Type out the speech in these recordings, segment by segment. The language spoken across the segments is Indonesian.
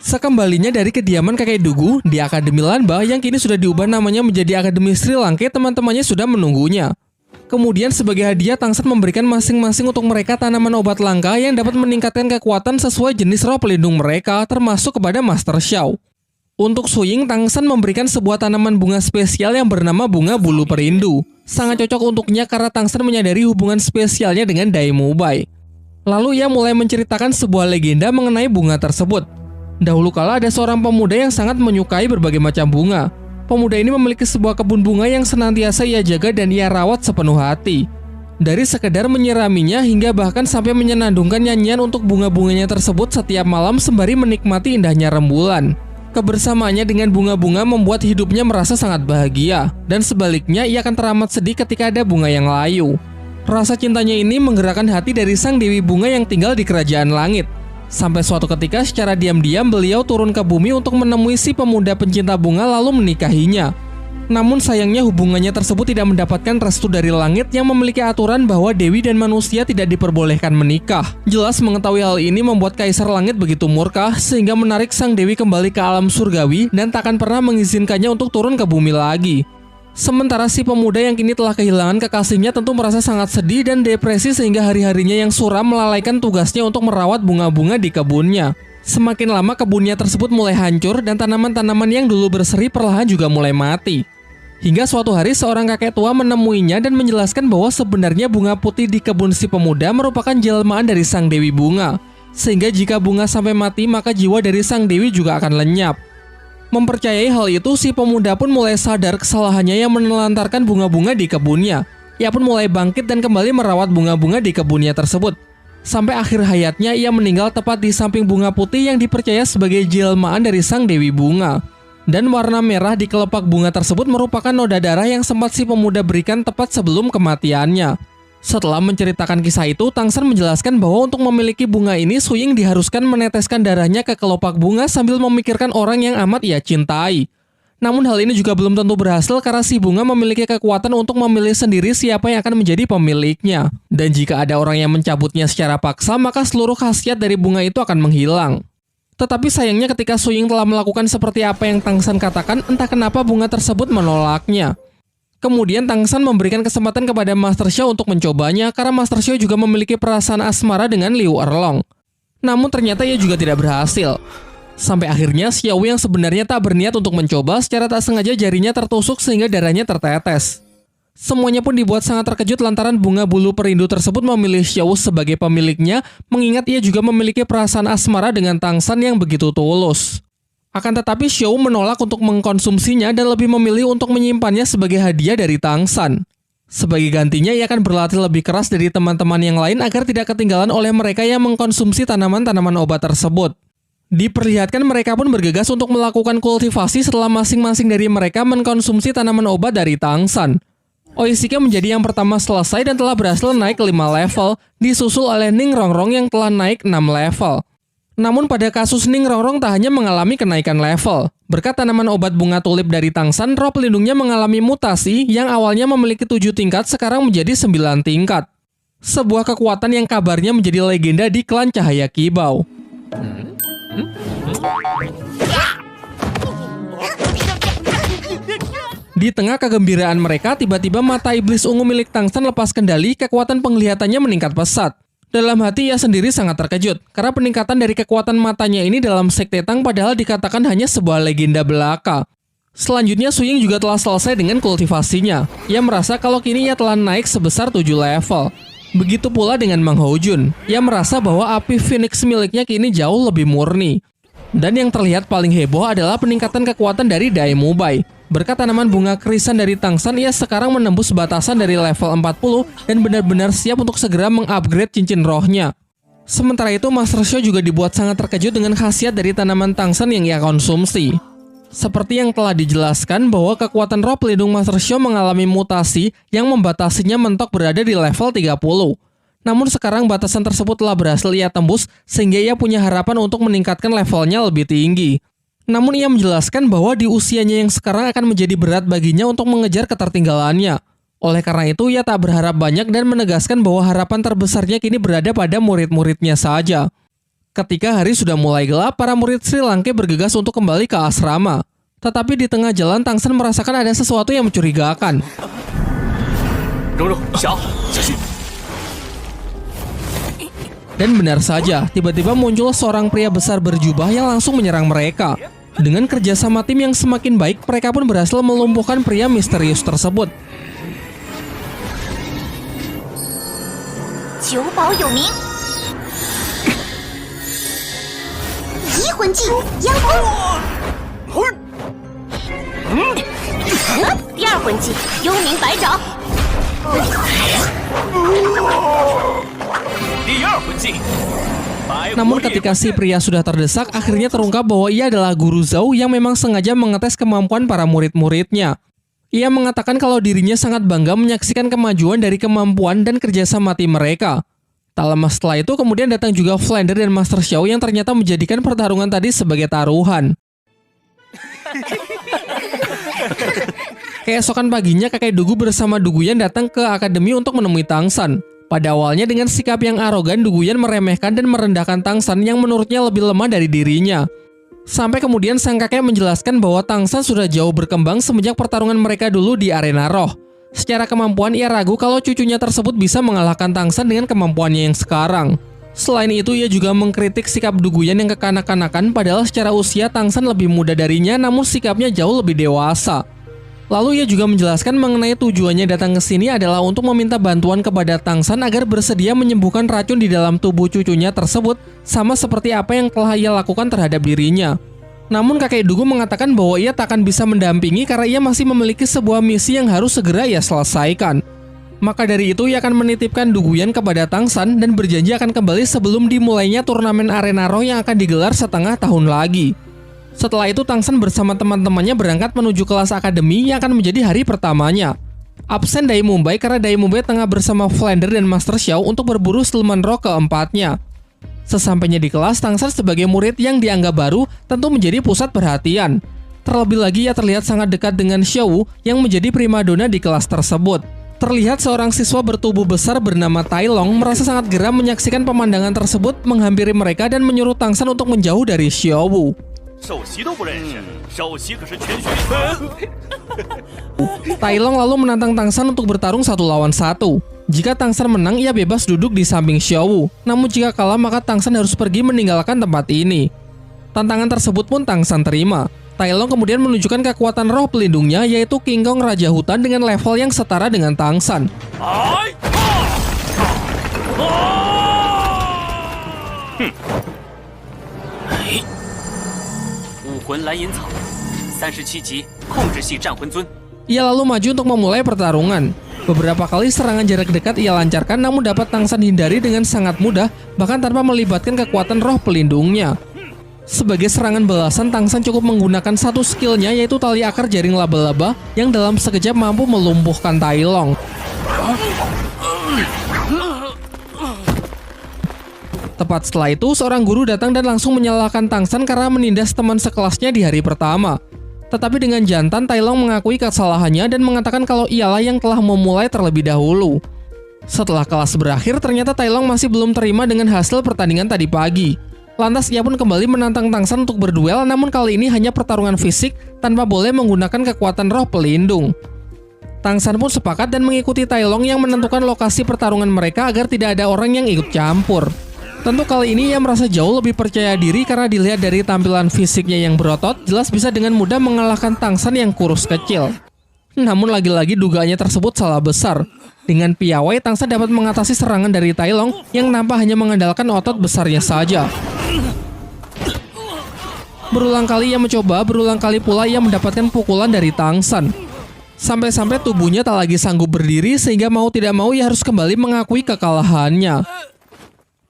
Sekembalinya dari kediaman kakek Dugu di Akademi Lanba yang kini sudah diubah namanya menjadi Akademi Sri Langke, teman-temannya sudah menunggunya. Kemudian sebagai hadiah Tangsan memberikan masing-masing untuk mereka tanaman obat langka yang dapat meningkatkan kekuatan sesuai jenis roh pelindung mereka, termasuk kepada Master Xiao. Untuk Suying, Tangsan memberikan sebuah tanaman bunga spesial yang bernama bunga bulu perindu. Sangat cocok untuknya karena Tangsan menyadari hubungan spesialnya dengan Dai Mubai. Lalu ia mulai menceritakan sebuah legenda mengenai bunga tersebut. Dahulu kala ada seorang pemuda yang sangat menyukai berbagai macam bunga. Pemuda ini memiliki sebuah kebun bunga yang senantiasa ia jaga dan ia rawat sepenuh hati. Dari sekedar menyiraminya hingga bahkan sampai menyenandungkan nyanyian untuk bunga-bunganya tersebut setiap malam sembari menikmati indahnya rembulan. Kebersamaannya dengan bunga-bunga membuat hidupnya merasa sangat bahagia. Dan sebaliknya ia akan teramat sedih ketika ada bunga yang layu. Rasa cintanya ini menggerakkan hati dari sang Dewi Bunga yang tinggal di kerajaan langit. Sampai suatu ketika secara diam-diam beliau turun ke bumi untuk menemui si pemuda pencinta bunga lalu menikahinya. Namun sayangnya hubungannya tersebut tidak mendapatkan restu dari langit yang memiliki aturan bahwa dewi dan manusia tidak diperbolehkan menikah. Jelas mengetahui hal ini membuat Kaisar Langit begitu murka sehingga menarik sang dewi kembali ke alam surgawi dan takkan pernah mengizinkannya untuk turun ke bumi lagi. Sementara si pemuda yang kini telah kehilangan kekasihnya tentu merasa sangat sedih dan depresi sehingga hari-harinya yang suram melalaikan tugasnya untuk merawat bunga-bunga di kebunnya. Semakin lama kebunnya tersebut mulai hancur dan tanaman-tanaman yang dulu berseri perlahan juga mulai mati. Hingga suatu hari seorang kakek tua menemuinya dan menjelaskan bahwa sebenarnya bunga putih di kebun si pemuda merupakan jelmaan dari sang Dewi Bunga. Sehingga jika bunga sampai mati maka jiwa dari sang dewi juga akan lenyap. Mempercayai hal itu, si pemuda pun mulai sadar kesalahannya yang menelantarkan bunga-bunga di kebunnya. Ia pun mulai bangkit dan kembali merawat bunga-bunga di kebunnya tersebut. Sampai akhir hayatnya ia meninggal tepat di samping bunga putih yang dipercaya sebagai jelmaan dari sang Dewi Bunga. Dan warna merah di kelopak bunga tersebut merupakan noda darah yang sempat si pemuda berikan tepat sebelum kematiannya. Setelah menceritakan kisah itu, Tangsan menjelaskan bahwa untuk memiliki bunga ini, Suying diharuskan meneteskan darahnya ke kelopak bunga sambil memikirkan orang yang amat ia cintai. Namun hal ini juga belum tentu berhasil karena si bunga memiliki kekuatan untuk memilih sendiri siapa yang akan menjadi pemiliknya. Dan jika ada orang yang mencabutnya secara paksa, maka seluruh khasiat dari bunga itu akan menghilang. Tetapi sayangnya ketika Suying telah melakukan seperti apa yang Tangsan katakan, entah kenapa bunga tersebut menolaknya. Kemudian Tangsan memberikan kesempatan kepada Master Xiao untuk mencobanya karena Master Xiao juga memiliki perasaan asmara dengan Liu Erlong. Namun ternyata ia juga tidak berhasil. Sampai akhirnya Xiao yang sebenarnya tak berniat untuk mencoba secara tak sengaja jarinya tertusuk sehingga darahnya tertetes. Semuanya pun dibuat sangat terkejut lantaran bunga bulu perindu tersebut memilih Xiao sebagai pemiliknya, mengingat ia juga memiliki perasaan asmara dengan Tangsan yang begitu tulus. Akan tetapi Xiao menolak untuk mengkonsumsinya dan lebih memilih untuk menyimpannya sebagai hadiah dari Tangsan. Sebagai gantinya ia akan berlatih lebih keras dari teman-teman yang lain agar tidak ketinggalan oleh mereka yang mengkonsumsi tanaman-tanaman obat tersebut. Diperlihatkan mereka pun bergegas untuk melakukan kultivasi setelah masing-masing dari mereka mengkonsumsi tanaman obat dari Tangsan. Oishika menjadi yang pertama selesai dan telah berhasil naik ke 5 level, disusul oleh Ning Rongrong yang telah naik 6 level. Namun pada kasus Ning Rongrong tak hanya mengalami kenaikan level. Berkat tanaman obat bunga tulip dari Tangsan, roh pelindungnya mengalami mutasi yang awalnya memiliki 7 tingkat sekarang menjadi 9 tingkat. Sebuah kekuatan yang kabarnya menjadi legenda di klan Cahaya Kibau. Di tengah kegembiraan mereka, tiba-tiba mata iblis ungu milik Tangsan lepas kendali, kekuatan penglihatannya meningkat pesat. Dalam hati ia sendiri sangat terkejut, karena peningkatan dari kekuatan matanya ini dalam sekte Tang padahal dikatakan hanya sebuah legenda belaka. Selanjutnya Suying juga telah selesai dengan kultivasinya. Ia merasa kalau kini ia telah naik sebesar 7 level. Begitu pula dengan Mang Houjun. Ia merasa bahwa api Phoenix miliknya kini jauh lebih murni. Dan yang terlihat paling heboh adalah peningkatan kekuatan dari Dai Mubai. Berkat tanaman bunga kerisan dari Tangsan, ia sekarang menembus batasan dari level 40 dan benar-benar siap untuk segera mengupgrade cincin rohnya. Sementara itu, Master Xiao juga dibuat sangat terkejut dengan khasiat dari tanaman Tangsan yang ia konsumsi. Seperti yang telah dijelaskan bahwa kekuatan roh pelindung Master Xiao mengalami mutasi yang membatasinya mentok berada di level 30. Namun sekarang batasan tersebut telah berhasil ia tembus sehingga ia punya harapan untuk meningkatkan levelnya lebih tinggi. Namun ia menjelaskan bahwa di usianya yang sekarang akan menjadi berat baginya untuk mengejar ketertinggalannya. Oleh karena itu ia tak berharap banyak dan menegaskan bahwa harapan terbesarnya kini berada pada murid-muridnya saja. Ketika hari sudah mulai gelap, para murid Sri Langke bergegas untuk kembali ke asrama. Tetapi di tengah jalan, Tang San merasakan ada sesuatu yang mencurigakan. Dan benar saja, tiba-tiba muncul seorang pria besar berjubah yang langsung menyerang mereka. Dengan kerjasama tim yang semakin baik, mereka pun berhasil melumpuhkan pria misterius tersebut. Namun ketika si pria sudah terdesak, akhirnya terungkap bahwa ia adalah Guru Zhao yang memang sengaja mengetes kemampuan para murid-muridnya. Ia mengatakan kalau dirinya sangat bangga menyaksikan kemajuan dari kemampuan dan kerjasama tim mereka. Tak lama setelah itu kemudian datang juga Flounder dan Master Xiao yang ternyata menjadikan pertarungan tadi sebagai taruhan. Keesokan paginya kakek Dugu bersama Duguyan datang ke akademi untuk menemui Tang San. Pada awalnya dengan sikap yang arogan, Duguyan meremehkan dan merendahkan Tang San yang menurutnya lebih lemah dari dirinya. Sampai kemudian sang kakek menjelaskan bahwa Tang San sudah jauh berkembang semenjak pertarungan mereka dulu di arena roh. Secara kemampuan ia ragu kalau cucunya tersebut bisa mengalahkan Tang San dengan kemampuannya yang sekarang. Selain itu ia juga mengkritik sikap Duguyan yang kekanak-kanakan, padahal secara usia Tang San lebih muda darinya namun sikapnya jauh lebih dewasa. Lalu ia juga menjelaskan mengenai tujuannya datang ke sini adalah untuk meminta bantuan kepada Tang San agar bersedia menyembuhkan racun di dalam tubuh cucunya tersebut, sama seperti apa yang telah ia lakukan terhadap dirinya. Namun kakek Dugu mengatakan bahwa ia tak akan bisa mendampingi karena ia masih memiliki sebuah misi yang harus segera ia selesaikan. Maka dari itu ia akan menitipkan Duguyan kepada Tang San dan berjanji akan kembali sebelum dimulainya turnamen arena roh yang akan digelar setengah tahun lagi. Setelah itu Tang San bersama teman-temannya berangkat menuju kelas akademi yang akan menjadi hari pertamanya. Absen Dai Mumbai karena Dai Mumbai tengah bersama Flounder dan Master Xiao untuk berburu siluman roh keempatnya. Sesampainya di kelas, Tang San sebagai murid yang dianggap baru tentu menjadi pusat perhatian. Terlebih lagi ia terlihat sangat dekat dengan Xiao yang menjadi primadona di kelas tersebut. Terlihat seorang siswa bertubuh besar bernama Tai Long merasa sangat geram menyaksikan pemandangan tersebut, menghampiri mereka dan menyuruh Tang San untuk menjauh dari Xiao. Tai Long lalu menantang Tang San untuk bertarung 1 lawan 1. Jika Tang San menang, ia bebas duduk di samping Xiao. Namun jika kalah, maka Tang San harus pergi meninggalkan tempat ini. Tantangan tersebut pun Tang San terima. Tai Long kemudian menunjukkan kekuatan roh pelindungnya, yaitu King Kong Raja Hutan dengan level yang setara dengan Tang San. Ia lalu maju untuk memulai pertarungan. Beberapa kali serangan jarak dekat ia lancarkan, namun dapat Tang San hindari dengan sangat mudah, bahkan tanpa melibatkan kekuatan roh pelindungnya. Sebagai serangan balasan, Tang San cukup menggunakan satu skillnya, yaitu tali akar jaring laba-laba yang dalam sekejap mampu melumpuhkan Tai Long. Tepat setelah itu, seorang guru datang dan langsung menyalahkan Tang San karena menindas teman sekelasnya di hari pertama. Tetapi dengan jantan, Tai Long mengakui kesalahannya dan mengatakan kalau ialah yang telah memulai terlebih dahulu. Setelah kelas berakhir, ternyata Tai Long masih belum terima dengan hasil pertandingan tadi pagi. Lantas ia pun kembali menantang Tang San untuk berduel, namun kali ini hanya pertarungan fisik tanpa boleh menggunakan kekuatan roh pelindung. Tang San pun sepakat dan mengikuti Tai Long yang menentukan lokasi pertarungan mereka agar tidak ada orang yang ikut campur. Tentu kali ini ia merasa jauh lebih percaya diri karena dilihat dari tampilan fisiknya yang berotot, jelas bisa dengan mudah mengalahkan Tang San yang kurus kecil. Namun lagi-lagi dugaannya tersebut salah besar. Dengan piawai, Tang San dapat mengatasi serangan dari Tai Long yang nampak hanya mengandalkan otot besarnya saja. Berulang kali ia mencoba, berulang kali pula ia mendapatkan pukulan dari Tang San. Sampai-sampai tubuhnya tak lagi sanggup berdiri sehingga mau tidak mau ia harus kembali mengakui kekalahannya.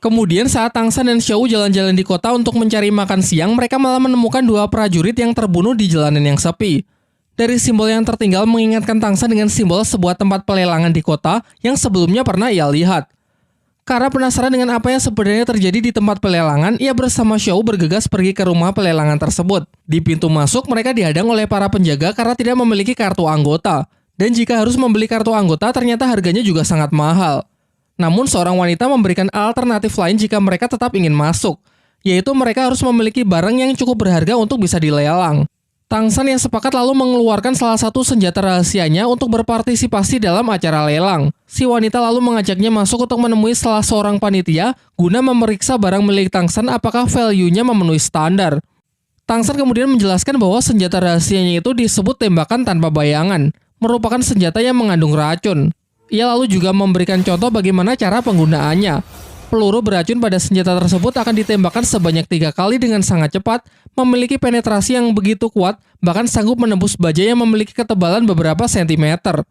Kemudian saat Tang San dan Xiao jalan-jalan di kota untuk mencari makan siang, mereka malah menemukan 2 prajurit yang terbunuh di jalanan yang sepi. Dari simbol yang tertinggal mengingatkan Tang San dengan simbol sebuah tempat pelelangan di kota yang sebelumnya pernah ia lihat. Karena penasaran dengan apa yang sebenarnya terjadi di tempat pelelangan, ia bersama Xiao bergegas pergi ke rumah pelelangan tersebut. Di pintu masuk, mereka dihadang oleh para penjaga karena tidak memiliki kartu anggota. Dan jika harus membeli kartu anggota, ternyata harganya juga sangat mahal. Namun seorang wanita memberikan alternatif lain jika mereka tetap ingin masuk, yaitu mereka harus memiliki barang yang cukup berharga untuk bisa dilelang. Tang San yang sepakat lalu mengeluarkan salah satu senjata rahasianya untuk berpartisipasi dalam acara lelang. Si wanita lalu mengajaknya masuk untuk menemui salah seorang panitia guna memeriksa barang milik Tang San apakah value-nya memenuhi standar. Tang San kemudian menjelaskan bahwa senjata rahasianya itu disebut tembakan tanpa bayangan, merupakan senjata yang mengandung racun. Ia lalu juga memberikan contoh bagaimana cara penggunaannya. Peluru beracun pada senjata tersebut akan ditembakkan sebanyak 3 kali dengan sangat cepat, memiliki penetrasi yang begitu kuat, bahkan sanggup menembus baja yang memiliki ketebalan beberapa sentimeter.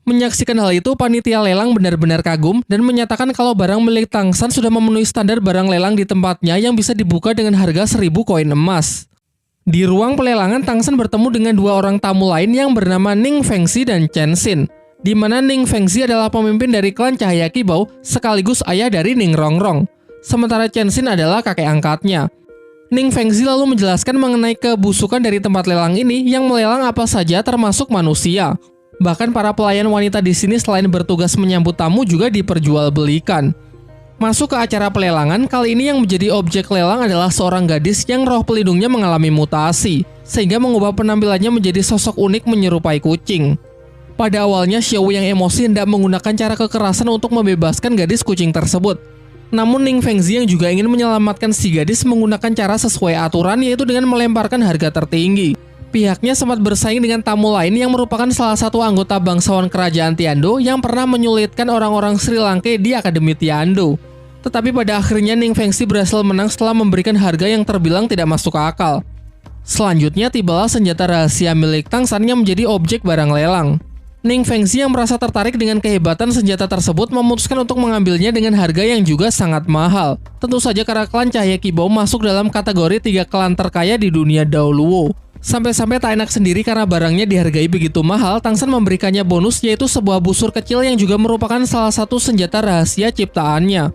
Menyaksikan hal itu, panitia lelang benar-benar kagum dan menyatakan kalau barang milik Tang San sudah memenuhi standar barang lelang di tempatnya yang bisa dibuka dengan harga 1.000 koin emas. Di ruang pelelangan, Tang San bertemu dengan 2 orang tamu lain yang bernama Ning Fengxi dan Chen Xin, di mana Ning Fengxi adalah pemimpin dari klan Cahaya Kibau sekaligus ayah dari Ning Rongrong, sementara Chen Xin adalah kakek angkatnya. Ning Fengxi lalu menjelaskan mengenai kebusukan dari tempat lelang ini yang melelang apa saja termasuk manusia. Bahkan para pelayan wanita di sini selain bertugas menyambut tamu juga diperjualbelikan. Masuk ke acara pelelangan, kali ini yang menjadi objek lelang adalah seorang gadis yang roh pelindungnya mengalami mutasi, sehingga mengubah penampilannya menjadi sosok unik menyerupai kucing. Pada awalnya, Xiao yang emosi hendak menggunakan cara kekerasan untuk membebaskan gadis kucing tersebut. Namun Ning Fengxi yang juga ingin menyelamatkan si gadis menggunakan cara sesuai aturan, yaitu dengan melemparkan harga tertinggi. Pihaknya sempat bersaing dengan tamu lain yang merupakan salah satu anggota bangsawan kerajaan Tiando yang pernah menyulitkan orang-orang Sri Lanka di Akademi Tiando. Tetapi pada akhirnya Ning Fengxi berhasil menang setelah memberikan harga yang terbilang tidak masuk akal. Selanjutnya tibalah senjata rahasia milik Tang San yang menjadi objek barang lelang. Ning Fengxi yang merasa tertarik dengan kehebatan senjata tersebut memutuskan untuk mengambilnya dengan harga yang juga sangat mahal. Tentu saja karena klan Cahaya Kibau masuk dalam kategori 3 klan terkaya di dunia Daoluo. Sampai-sampai tak enak sendiri karena barangnya dihargai begitu mahal, Tang San memberikannya bonus yaitu sebuah busur kecil yang juga merupakan salah satu senjata rahasia ciptaannya.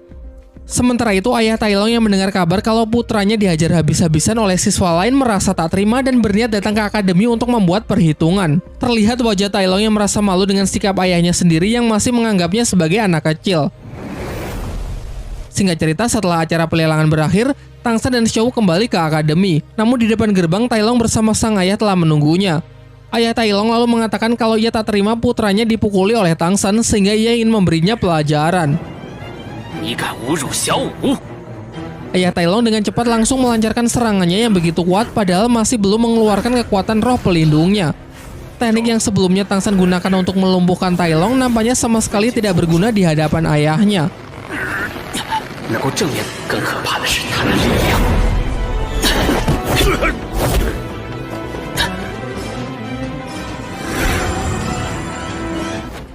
Sementara itu, ayah Tai Long yang mendengar kabar kalau putranya dihajar habis-habisan oleh siswa lain merasa tak terima dan berniat datang ke akademi untuk membuat perhitungan. Terlihat wajah Tai Long yang merasa malu dengan sikap ayahnya sendiri yang masih menganggapnya sebagai anak kecil. Singkat cerita, setelah acara pelelangan berakhir, Tang San dan Xiao kembali ke akademi. Namun di depan gerbang, Tai Long bersama sang ayah telah menunggunya. Ayah Tai Long lalu mengatakan kalau ia tak terima putranya dipukuli oleh Tang San sehingga ia ingin memberinya pelajaran. Ayah Tai Long dengan cepat langsung melancarkan serangannya yang begitu kuat padahal masih belum mengeluarkan kekuatan roh pelindungnya. Teknik yang sebelumnya Tang San gunakan untuk melumpuhkan Tai Long nampaknya sama sekali tidak berguna di hadapan ayahnya.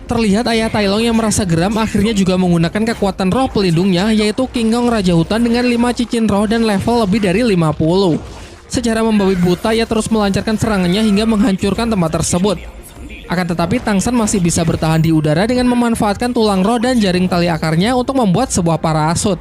Terlihat ayah Tai Long yang merasa geram akhirnya juga menggunakan kekuatan roh pelindungnya yaitu King Kong Raja Hutan dengan 5 cincin roh dan level lebih dari 50. Secara membabi buta ia terus melancarkan serangannya hingga menghancurkan tempat tersebut. Akan tetapi Tang San masih bisa bertahan di udara dengan memanfaatkan tulang roh dan jaring tali akarnya untuk membuat sebuah parasut.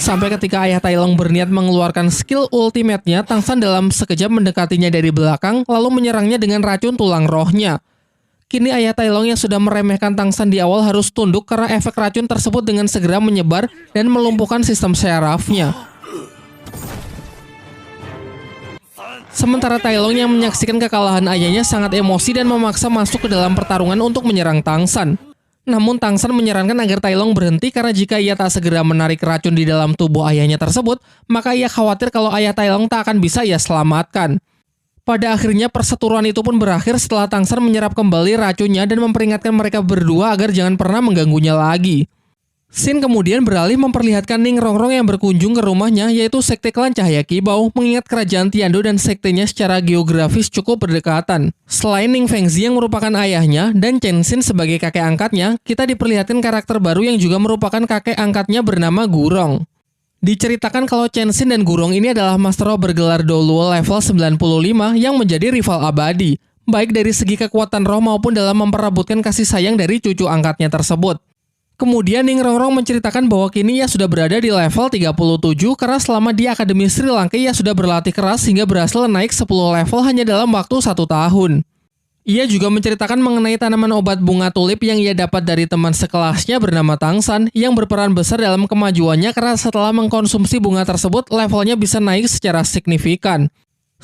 Sampai ketika ayah Tai Long berniat mengeluarkan skill ultimate-nya, Tang San dalam sekejap mendekatinya dari belakang lalu menyerangnya dengan racun tulang rohnya. Kini ayah Tai Long yang sudah meremehkan Tang San di awal harus tunduk karena efek racun tersebut dengan segera menyebar dan melumpuhkan sistem syarafnya. Sementara Tai Long yang menyaksikan kekalahan ayahnya sangat emosi dan memaksa masuk ke dalam pertarungan untuk menyerang Tang San. Namun Tang San menyarankan agar Tai Long berhenti karena jika ia tak segera menarik racun di dalam tubuh ayahnya tersebut, maka ia khawatir kalau ayah Tai Long tak akan bisa ia selamatkan. Pada akhirnya perseteruan itu pun berakhir setelah Tang San menyerap kembali racunnya dan memperingatkan mereka berdua agar jangan pernah mengganggunya lagi. Sin kemudian beralih memperlihatkan Ning Rongrong yang berkunjung ke rumahnya yaitu sekte klan Cahaya Kibau mengingat kerajaan Tiando dan sektenya secara geografis cukup berdekatan. Selain Ning Fengxi yang merupakan ayahnya dan Chen Xin sebagai kakek angkatnya, kita diperlihatkan karakter baru yang juga merupakan kakek angkatnya bernama Gurong. Diceritakan kalau Chenshin dan Gurong ini adalah Master Roh bergelar Doluo level 95 yang menjadi rival abadi, baik dari segi kekuatan roh maupun dalam memperebutkan kasih sayang dari cucu angkatnya tersebut. Kemudian Ning Rongrong menceritakan bahwa kini ia sudah berada di level 37 karena selama di Akademi Sri Lanka ia sudah berlatih keras hingga berhasil naik 10 level hanya dalam waktu 1 tahun. Ia juga menceritakan mengenai tanaman obat bunga tulip yang ia dapat dari teman sekelasnya bernama Tangsan yang berperan besar dalam kemajuannya karena setelah mengkonsumsi bunga tersebut levelnya bisa naik secara signifikan.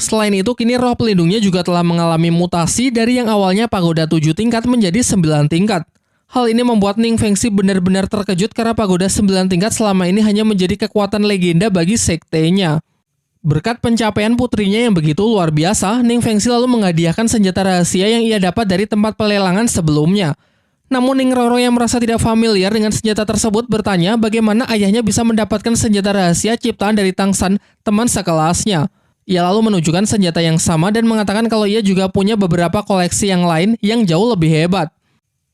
Selain itu, kini roh pelindungnya juga telah mengalami mutasi dari yang awalnya pagoda 7 tingkat menjadi 9 tingkat. Hal ini membuat Ning Fengxi benar-benar terkejut karena pagoda 9 tingkat selama ini hanya menjadi kekuatan legenda bagi sektenya. Berkat pencapaian putrinya yang begitu luar biasa, Ning Fengxi lalu menghadiahkan senjata rahasia yang ia dapat dari tempat pelelangan sebelumnya. Namun Ning Rongrong yang merasa tidak familiar dengan senjata tersebut bertanya bagaimana ayahnya bisa mendapatkan senjata rahasia ciptaan dari Tangsan, teman sekelasnya. Ia lalu menunjukkan senjata yang sama dan mengatakan kalau ia juga punya beberapa koleksi yang lain yang jauh lebih hebat.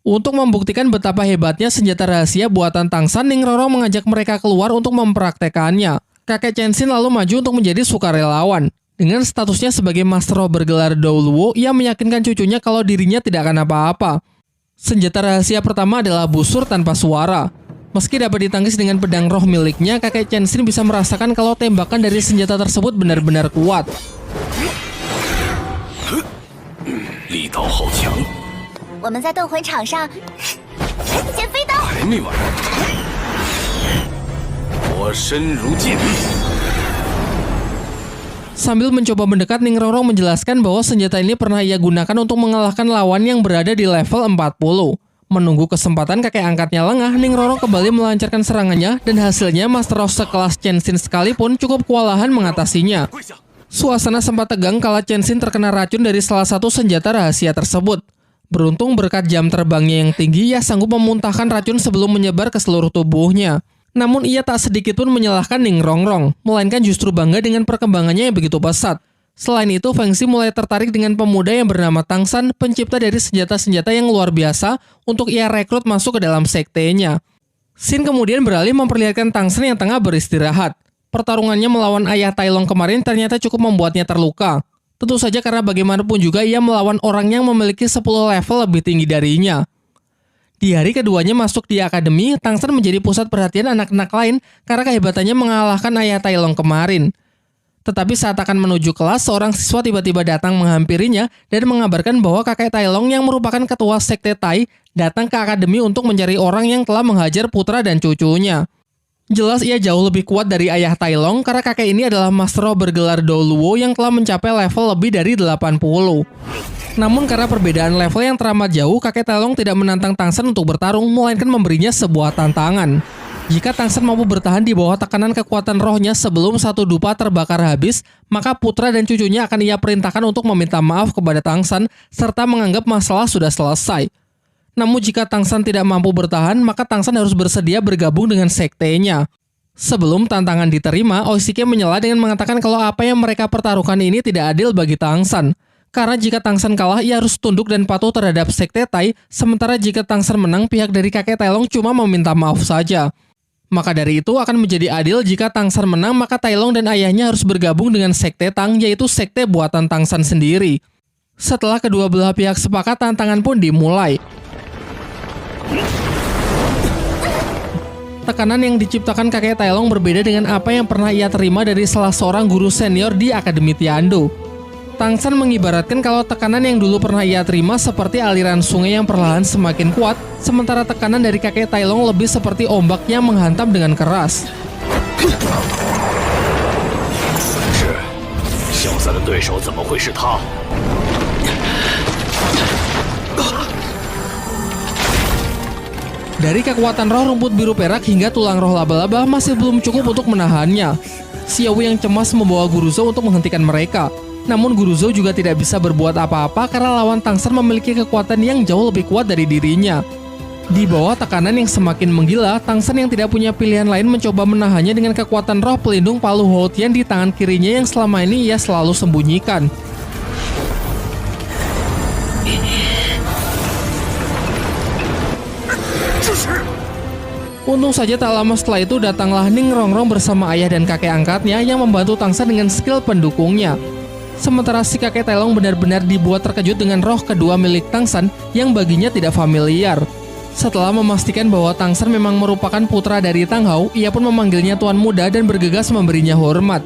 Untuk membuktikan betapa hebatnya senjata rahasia buatan Tangsan, Ning Rongrong mengajak mereka keluar untuk mempraktekannya. Kakek Chenshin lalu maju untuk menjadi sukarelawan. Dengan statusnya sebagai Master Roh bergelar Doluo, ia meyakinkan cucunya kalau dirinya tidak akan apa-apa. Senjata rahasia pertama adalah busur tanpa suara. Meski dapat ditangkis dengan pedang roh miliknya, kakek Chenshin bisa merasakan kalau tembakan dari senjata tersebut benar-benar kuat. Sambil mencoba mendekat, Ning Rongrong menjelaskan bahwa senjata ini pernah ia gunakan untuk mengalahkan lawan yang berada di level 40. Menunggu kesempatan kakek angkatnya lengah, Ning Rongrong kembali melancarkan serangannya dan hasilnya Master Roh sekelas Chenshin sekalipun cukup kewalahan mengatasinya. Suasana sempat tegang kala Chenshin terkena racun dari salah satu senjata rahasia tersebut. Beruntung berkat jam terbangnya yang tinggi, ia sanggup memuntahkan racun sebelum menyebar ke seluruh tubuhnya. Namun ia tak sedikit pun menyalahkan Ning Rongrong, melainkan justru bangga dengan perkembangannya yang begitu pesat. Selain itu, Fengxi mulai tertarik dengan pemuda yang bernama Tangsan, pencipta dari senjata-senjata yang luar biasa untuk ia rekrut masuk ke dalam sektenya. Xin kemudian beralih memperlihatkan Tangsan yang tengah beristirahat. Pertarungannya melawan ayah Tai Long kemarin ternyata cukup membuatnya terluka. Tentu saja karena bagaimanapun juga ia melawan orang yang memiliki 10 level lebih tinggi darinya. Di hari keduanya masuk di akademi, Tangsan menjadi pusat perhatian anak-anak lain karena kehebatannya mengalahkan ayah Tai Long kemarin. Tetapi saat akan menuju kelas, seorang siswa tiba-tiba datang menghampirinya dan mengabarkan bahwa kakek Tai Long yang merupakan ketua sekte Tai datang ke akademi untuk mencari orang yang telah menghajar putra dan cucunya. Jelas ia jauh lebih kuat dari ayah Tai Long karena kakek ini adalah Master Roh bergelar Doluo yang telah mencapai level lebih dari 80. Namun karena perbedaan level yang teramat jauh, kakek Tai Long tidak menantang Tangsan untuk bertarung, melainkan memberinya sebuah tantangan. Jika Tangsan mampu bertahan di bawah tekanan kekuatan rohnya sebelum satu dupa terbakar habis, maka putra dan cucunya akan ia perintahkan untuk meminta maaf kepada Tangsan, serta menganggap masalah sudah selesai. Namun jika Tangsan tidak mampu bertahan, maka Tangsan harus bersedia bergabung dengan sektenya. Sebelum tantangan diterima, Oishike menyela dengan mengatakan kalau apa yang mereka pertaruhkan ini tidak adil bagi Tangsan. Karena jika Tangsan kalah, ia harus tunduk dan patuh terhadap sekte Tai, sementara jika Tangsan menang, pihak dari kakek Tai Long cuma meminta maaf saja. Maka dari itu akan menjadi adil jika Tangsan menang, maka Tai Long dan ayahnya harus bergabung dengan sekte Tang, yaitu sekte buatan Tangsan sendiri. Setelah kedua belah pihak sepakat, tantangan pun dimulai. Tekanan yang diciptakan kakek Tai Long berbeda dengan apa yang pernah ia terima dari salah seorang guru senior di Akademi Tiando. Tangsan mengibaratkan kalau tekanan yang dulu pernah ia terima seperti aliran sungai yang perlahan semakin kuat, sementara tekanan dari kakek Tai Long lebih seperti ombak yang menghantam dengan keras. Dari kekuatan roh rumput biru perak hingga tulang roh laba-laba masih belum cukup untuk menahannya. Xiaowu yang cemas membawa Guru Zhou untuk menghentikan mereka. Namun Guru Zhou juga tidak bisa berbuat apa-apa karena lawan Tangsan memiliki kekuatan yang jauh lebih kuat dari dirinya. Di bawah tekanan yang semakin menggila, Tangsan yang tidak punya pilihan lain mencoba menahannya dengan kekuatan roh pelindung palu Houdian di tangan kirinya yang selama ini ia selalu sembunyikan. Untung saja tak lama setelah itu datanglah Ning Rongrong bersama ayah dan kakek angkatnya yang membantu Tangshan dengan skill pendukungnya. Sementara si kakek Taelong benar-benar dibuat terkejut dengan roh kedua milik Tangshan yang baginya tidak familiar. Setelah memastikan bahwa Tangshan memang merupakan putra dari Tang Hao, ia pun memanggilnya Tuan Muda dan bergegas memberinya hormat.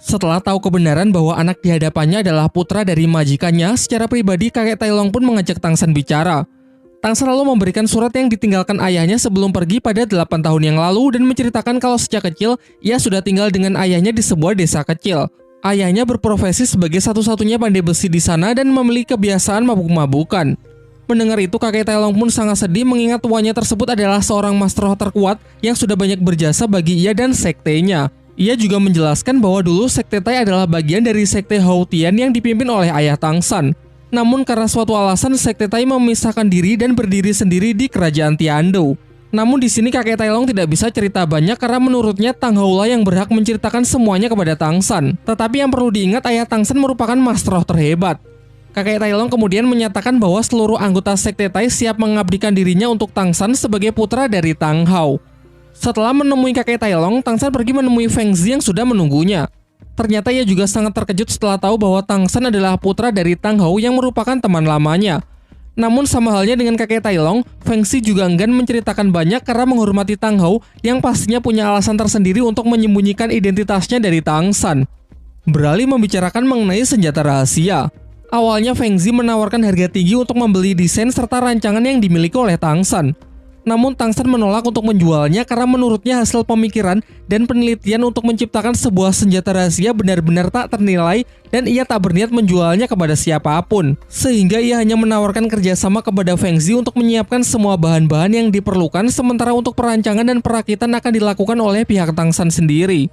Setelah tahu kebenaran bahwa anak di hadapannya adalah putra dari majikannya, secara pribadi kakek Taelong pun mengajak Tangshan bicara. Tangshan lalu memberikan surat yang ditinggalkan ayahnya sebelum pergi pada 8 tahun yang lalu dan menceritakan kalau sejak kecil ia sudah tinggal dengan ayahnya di sebuah desa kecil. Ayahnya berprofesi sebagai satu-satunya pandai besi di sana dan memiliki kebiasaan mabuk-mabukan. Mendengar itu kakek Taelong pun sangat sedih mengingat tuannya tersebut adalah seorang master roh terkuat yang sudah banyak berjasa bagi ia dan sektenya. Ia juga menjelaskan bahwa dulu sekte Tai adalah bagian dari sekte Hao Tian yang dipimpin oleh ayah Tangshan. Namun karena suatu alasan sekte Tai memisahkan diri dan berdiri sendiri di kerajaan Tiandou. Namun di sini kakek Taelong tidak bisa cerita banyak karena menurutnya Tang Hao lah yang berhak menceritakan semuanya kepada Tangshan. Tetapi yang perlu diingat ayah Tangshan merupakan master roh terhebat. Kakek Taelong kemudian menyatakan bahwa seluruh anggota sekte Tai siap mengabdikan dirinya untuk Tangshan sebagai putra dari Tang Hao. Setelah menemui kakek Taelong, Tangshan pergi menemui Feng Zi yang sudah menunggunya. Ternyata ia juga sangat terkejut setelah tahu bahwa Tangshan adalah putra dari Tang Hao yang merupakan teman lamanya. Namun sama halnya dengan kakek Taelong, Feng Zi juga enggan menceritakan banyak karena menghormati Tang Hao yang pastinya punya alasan tersendiri untuk menyembunyikan identitasnya dari Tangshan. Beralih membicarakan mengenai senjata rahasia. Awalnya Feng Zi menawarkan harga tinggi untuk membeli desain serta rancangan yang dimiliki oleh Tangshan. Namun Tangshan menolak untuk menjualnya karena menurutnya hasil pemikiran dan penelitian untuk menciptakan sebuah senjata rahasia benar-benar tak ternilai dan ia tak berniat menjualnya kepada siapapun. Sehingga ia hanya menawarkan kerjasama kepada Feng Zi untuk menyiapkan semua bahan-bahan yang diperlukan sementara untuk perancangan dan perakitan akan dilakukan oleh pihak Tangshan sendiri.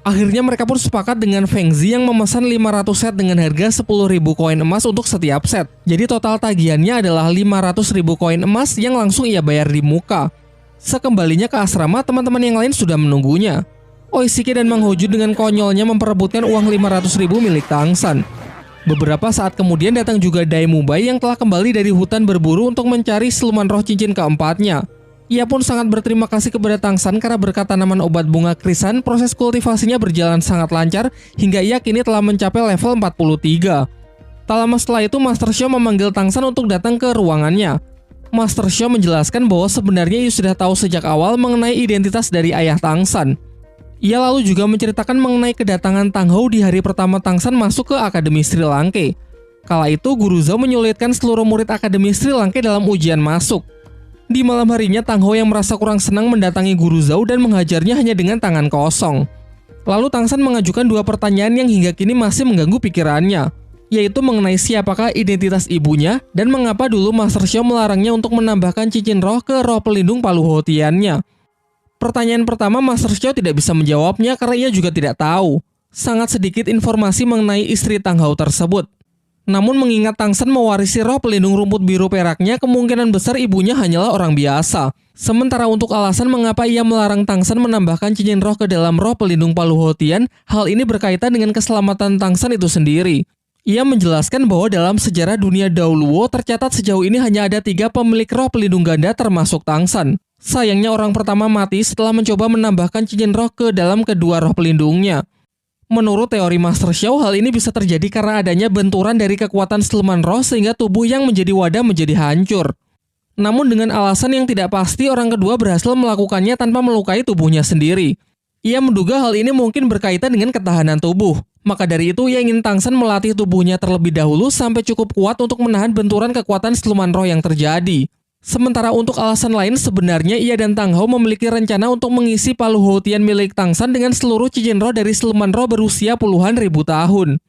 Akhirnya mereka pun sepakat dengan Feng Zi yang memesan 500 set dengan harga 10.000 koin emas untuk setiap set. Jadi total tagihannya adalah 500.000 koin emas yang langsung ia bayar di muka. Sekembalinya ke asrama, teman-teman yang lain sudah menunggunya. Oishiki dan Mang Hoju dengan konyolnya memperebutkan uang 500.000 milik Tangshan. Beberapa saat kemudian datang juga Dai Mubai yang telah kembali dari hutan berburu untuk mencari siluman roh cincin keempatnya. Ia pun sangat berterima kasih kepada Tangshan karena berkat tanaman obat bunga krisan, proses kultivasinya berjalan sangat lancar hingga ia kini telah mencapai level 43. Tak lama setelah itu Master Xiao memanggil Tangshan untuk datang ke ruangannya. Master Xiao menjelaskan bahwa sebenarnya ia sudah tahu sejak awal mengenai identitas dari ayah Tangshan. Ia lalu juga menceritakan mengenai kedatangan Tang Hao di hari pertama Tangshan masuk ke Akademi Sri Lanka. Kala itu Guru Zhao menyulitkan seluruh murid Akademi Sri Lanka dalam ujian masuk. Di malam harinya, Tang Hao yang merasa kurang senang mendatangi Guru Zhao dan menghajarnya hanya dengan tangan kosong. Lalu Tangshan mengajukan dua pertanyaan yang hingga kini masih mengganggu pikirannya, yaitu mengenai siapakah identitas ibunya dan mengapa dulu Master Xiao melarangnya untuk menambahkan cincin roh ke roh pelindung Palu Hotiannya. Pertanyaan pertama Master Xiao tidak bisa menjawabnya karena ia juga tidak tahu. Sangat sedikit informasi mengenai istri Tang Hao tersebut. Namun mengingat Tangshan mewarisi roh pelindung rumput biru peraknya, kemungkinan besar ibunya hanyalah orang biasa. Sementara untuk alasan mengapa ia melarang Tangshan menambahkan cincin roh ke dalam roh pelindung Palu Hotian, hal ini berkaitan dengan keselamatan Tangshan itu sendiri. Ia menjelaskan bahwa dalam sejarah dunia Daoluo tercatat sejauh ini hanya ada 3 pemilik roh pelindung ganda termasuk Tangshan. Sayangnya orang pertama mati setelah mencoba menambahkan cincin roh ke dalam kedua roh pelindungnya. Menurut teori Master Xiao, hal ini bisa terjadi karena adanya benturan dari kekuatan siluman roh sehingga tubuh yang menjadi wadah menjadi hancur. Namun dengan alasan yang tidak pasti, orang kedua berhasil melakukannya tanpa melukai tubuhnya sendiri. Ia menduga hal ini mungkin berkaitan dengan ketahanan tubuh. Maka dari itu ia ingin Tangshan melatih tubuhnya terlebih dahulu sampai cukup kuat untuk menahan benturan kekuatan siluman roh yang terjadi. Sementara untuk alasan lain, sebenarnya ia dan Tang Hao memiliki rencana untuk mengisi Palu Hotian milik Tangshan dengan seluruh cincin roh dari siluman roh berusia puluhan ribu tahun.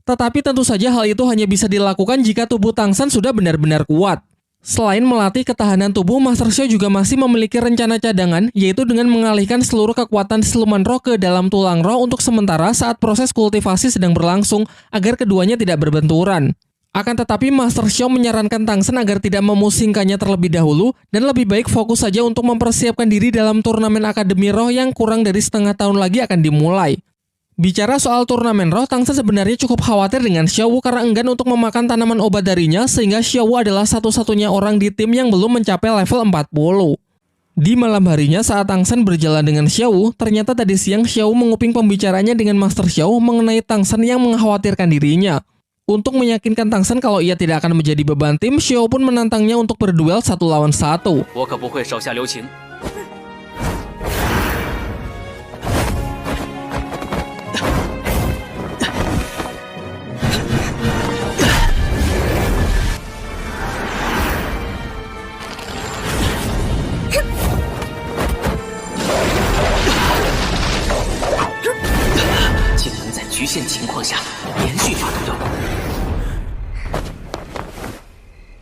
Tetapi tentu saja hal itu hanya bisa dilakukan jika tubuh Tangshan sudah benar-benar kuat. Selain melatih ketahanan tubuh, Master Xiao juga masih memiliki rencana cadangan, yaitu dengan mengalihkan seluruh kekuatan siluman roh ke dalam tulang roh untuk sementara saat proses kultivasi sedang berlangsung agar keduanya tidak berbenturan. Akan tetapi Master Xiao menyarankan Tang Sen agar tidak memusingkannya terlebih dahulu dan lebih baik fokus saja untuk mempersiapkan diri dalam turnamen Akademi Roh yang kurang dari setengah tahun lagi akan dimulai. Bicara soal turnamen roh, Tang Sen sebenarnya cukup khawatir dengan Xiao Wu karena enggan untuk memakan tanaman obat darinya sehingga Xiao Wu adalah satu-satunya orang di tim yang belum mencapai level 40. Di malam harinya saat Tang Sen berjalan dengan Xiao Wu, ternyata tadi siang Xiao Wu menguping pembicaranya dengan Master Xiao mengenai Tang Sen yang mengkhawatirkan dirinya. Untuk meyakinkan Tang Sen kalau ia tidak akan menjadi beban tim, Xiao pun menantangnya untuk berduel 1 lawan 1.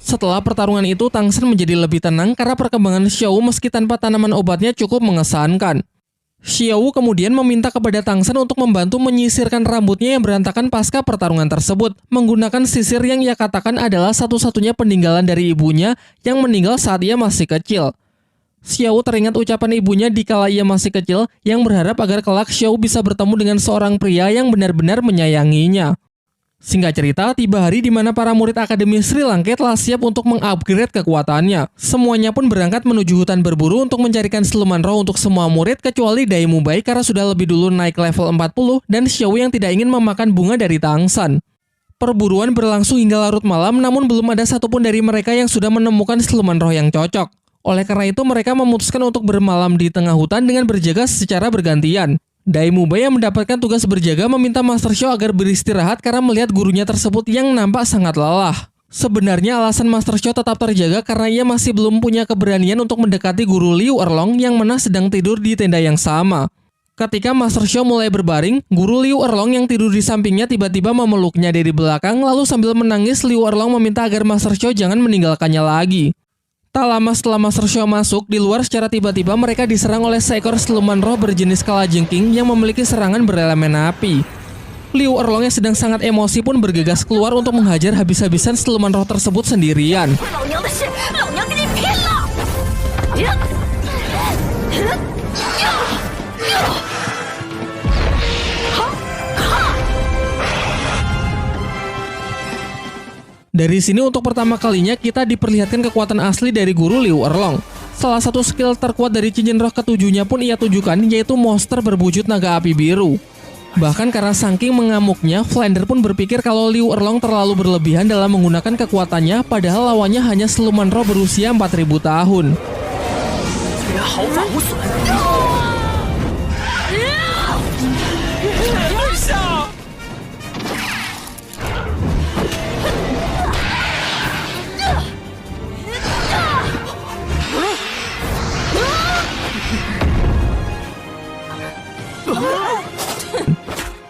Setelah pertarungan itu, Tang Sen menjadi lebih tenang karena perkembangan Xiao Wu meski tanpa tanaman obatnya cukup mengesankan. Xiao Wu kemudian meminta kepada Tang Sen untuk membantu menyisirkan rambutnya yang berantakan pasca pertarungan tersebut, menggunakan sisir yang ia katakan adalah satu-satunya peninggalan dari ibunya yang meninggal saat ia masih kecil. Xiao Wu teringat ucapan ibunya di kala ia masih kecil yang berharap agar kelak Xiao Wu bisa bertemu dengan seorang pria yang benar-benar menyayanginya. Singkat cerita, tiba hari di mana para murid Akademi Sri Lanka telah siap untuk mengupgrade kekuatannya. Semuanya pun berangkat menuju hutan berburu untuk mencarikan siluman roh untuk semua murid kecuali Dai Mubai karena sudah lebih dulu naik level 40 dan Xiao Wu yang tidak ingin memakan bunga dari Tang Sen. Perburuan berlangsung hingga larut malam namun belum ada satupun dari mereka yang sudah menemukan siluman roh yang cocok. Oleh karena itu mereka memutuskan untuk bermalam di tengah hutan dengan berjaga secara bergantian. Dai Mubai yang mendapatkan tugas berjaga meminta Master Xiao agar beristirahat karena melihat gurunya tersebut yang nampak sangat lelah. Sebenarnya alasan Master Xiao tetap terjaga karena ia masih belum punya keberanian untuk mendekati guru Liu Erlong yang mana sedang tidur di tenda yang sama. Ketika Master Xiao mulai berbaring, guru Liu Erlong yang tidur di sampingnya tiba-tiba memeluknya dari belakang lalu sambil menangis Liu Erlong meminta agar Master Xiao jangan meninggalkannya lagi. Tak lama setelah Master Xiao masuk, di luar secara tiba-tiba mereka diserang oleh seekor siluman roh berjenis kalajengking yang memiliki serangan berelemen api. Liu Erlong yang sedang sangat emosi pun bergegas keluar untuk menghajar habis-habisan siluman roh tersebut sendirian. Dari sini untuk pertama kalinya kita diperlihatkan kekuatan asli dari guru Liu Erlong. Salah satu skill terkuat dari cincin roh ketujuhnya pun ia tunjukkan yaitu monster berwujud naga api biru. Bahkan karena saking mengamuknya, Flander pun berpikir kalau Liu Erlong terlalu berlebihan dalam menggunakan kekuatannya padahal lawannya hanya siluman roh berusia 4000 tahun.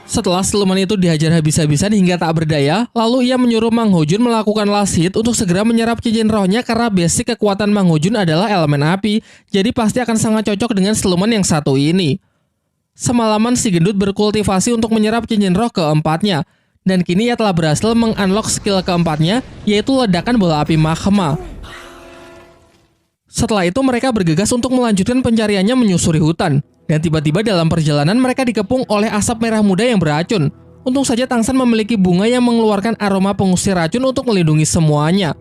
Setelah siluman itu dihajar habis-habisan hingga tak berdaya, lalu ia menyuruh Mang Ho Jun melakukan last hit untuk segera menyerap cincin rohnya karena basic kekuatan Mang Ho Jun adalah elemen api, jadi pasti akan sangat cocok dengan siluman yang satu ini. Semalaman si gendut berkultivasi untuk menyerap cincin roh keempatnya, dan kini ia telah berhasil mengunlock skill keempatnya, yaitu ledakan bola api magma. Setelah itu mereka bergegas untuk melanjutkan pencariannya menyusuri hutan. Dan tiba-tiba dalam perjalanan mereka dikepung oleh asap merah muda yang beracun. Untung saja Tang Sen memiliki bunga yang mengeluarkan aroma pengusir racun untuk melindungi semuanya.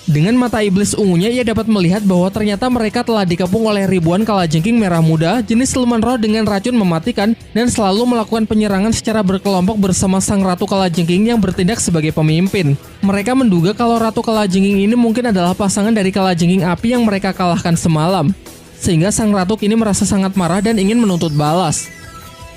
Dengan mata iblis ungunya ia dapat melihat bahwa ternyata mereka telah dikepung oleh ribuan kalajengking merah muda, jenis siluman roh dengan racun mematikan dan selalu melakukan penyerangan secara berkelompok bersama sang ratu kalajengking yang bertindak sebagai pemimpin. Mereka menduga kalau ratu kalajengking ini mungkin adalah pasangan dari kalajengking api yang mereka kalahkan semalam. Sehingga sang ratu kini merasa sangat marah dan ingin menuntut balas.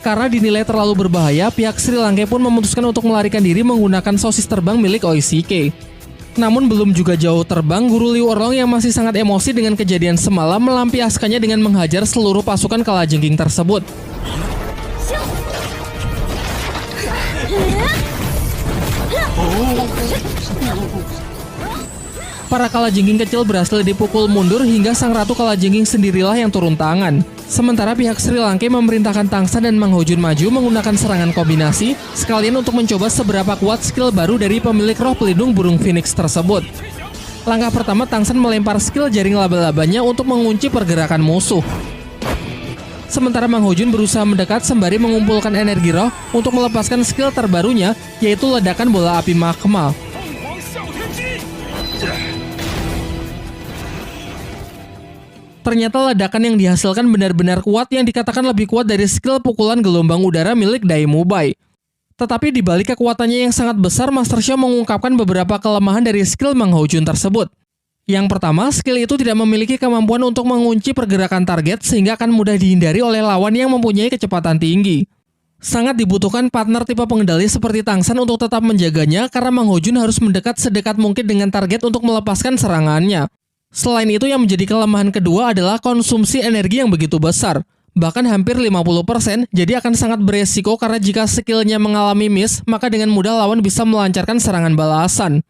Karena dinilai terlalu berbahaya, pihak Sri Lanka pun memutuskan untuk melarikan diri menggunakan sosis terbang milik Oishike. Namun belum juga jauh terbang, guru Liu Erlong yang masih sangat emosi dengan kejadian semalam melampiaskannya dengan menghajar seluruh pasukan kalajengking tersebut. Para kalajengking kecil berhasil dipukul mundur hingga sang ratu kalajengking sendirilah yang turun tangan. Sementara pihak Sri Lanka memerintahkan Tangsan dan Mang Hojun maju menggunakan serangan kombinasi, sekalian untuk mencoba seberapa kuat skill baru dari pemilik roh pelindung burung phoenix tersebut. Langkah pertama, Tangsan melempar skill jaring laba-labanya untuk mengunci pergerakan musuh. Sementara Mang Hojun berusaha mendekat sembari mengumpulkan energi roh untuk melepaskan skill terbarunya, yaitu ledakan bola api magma. Ternyata ledakan yang dihasilkan benar-benar kuat, yang dikatakan lebih kuat dari skill pukulan gelombang udara milik Dai Mubai. Tetapi di balik kekuatannya yang sangat besar, Master Xiao mengungkapkan beberapa kelemahan dari skill Mang Hojun tersebut. Yang pertama, skill itu tidak memiliki kemampuan untuk mengunci pergerakan target sehingga akan mudah dihindari oleh lawan yang mempunyai kecepatan tinggi. Sangat dibutuhkan partner tipe pengendali seperti Tangsan untuk tetap menjaganya karena Mang Hojun harus mendekat sedekat mungkin dengan target untuk melepaskan serangannya. Selain itu, yang menjadi kelemahan kedua adalah konsumsi energi yang begitu besar, bahkan hampir 50%, jadi akan sangat beresiko karena jika skillnya mengalami miss, maka dengan mudah lawan bisa melancarkan serangan balasan.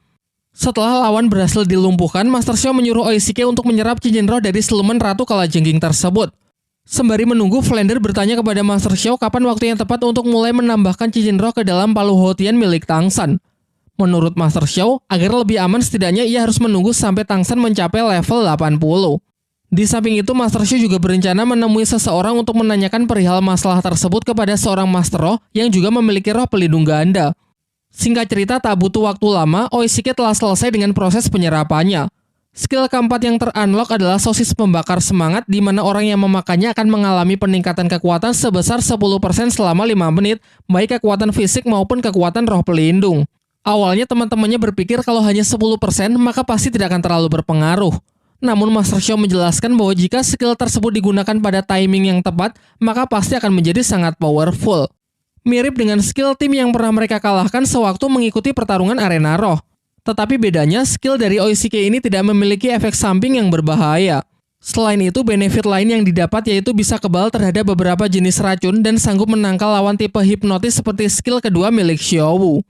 Setelah lawan berhasil dilumpuhkan, Master Xiao menyuruh Oishike untuk menyerap cincin roh dari siluman Ratu Kalajengking tersebut. Sembari menunggu, Flander bertanya kepada Master Xiao kapan waktu yang tepat untuk mulai menambahkan cincin roh ke dalam palu Houtian milik Tangsan. Menurut Master Xiao, agar lebih aman setidaknya ia harus menunggu sampai Tangsan mencapai level 80. Di samping itu, Master Xiao juga berencana menemui seseorang untuk menanyakan perihal masalah tersebut kepada seorang Master Roh yang juga memiliki roh pelindung ganda. Singkat cerita, tak butuh waktu lama, Oishike telah selesai dengan proses penyerapannya. Skill keempat yang ter-unlock adalah sosis pembakar semangat, di mana orang yang memakannya akan mengalami peningkatan kekuatan sebesar 10% selama 5 menit, baik kekuatan fisik maupun kekuatan roh pelindung. Awalnya teman-temannya berpikir kalau hanya 10% maka pasti tidak akan terlalu berpengaruh. Namun Master Xiao menjelaskan bahwa jika skill tersebut digunakan pada timing yang tepat, maka pasti akan menjadi sangat powerful. Mirip dengan skill tim yang pernah mereka kalahkan sewaktu mengikuti pertarungan arena roh. Tetapi bedanya, skill dari Oishike ini tidak memiliki efek samping yang berbahaya. Selain itu, benefit lain yang didapat yaitu bisa kebal terhadap beberapa jenis racun dan sanggup menangkal lawan tipe hipnotis seperti skill kedua milik Xiaowu.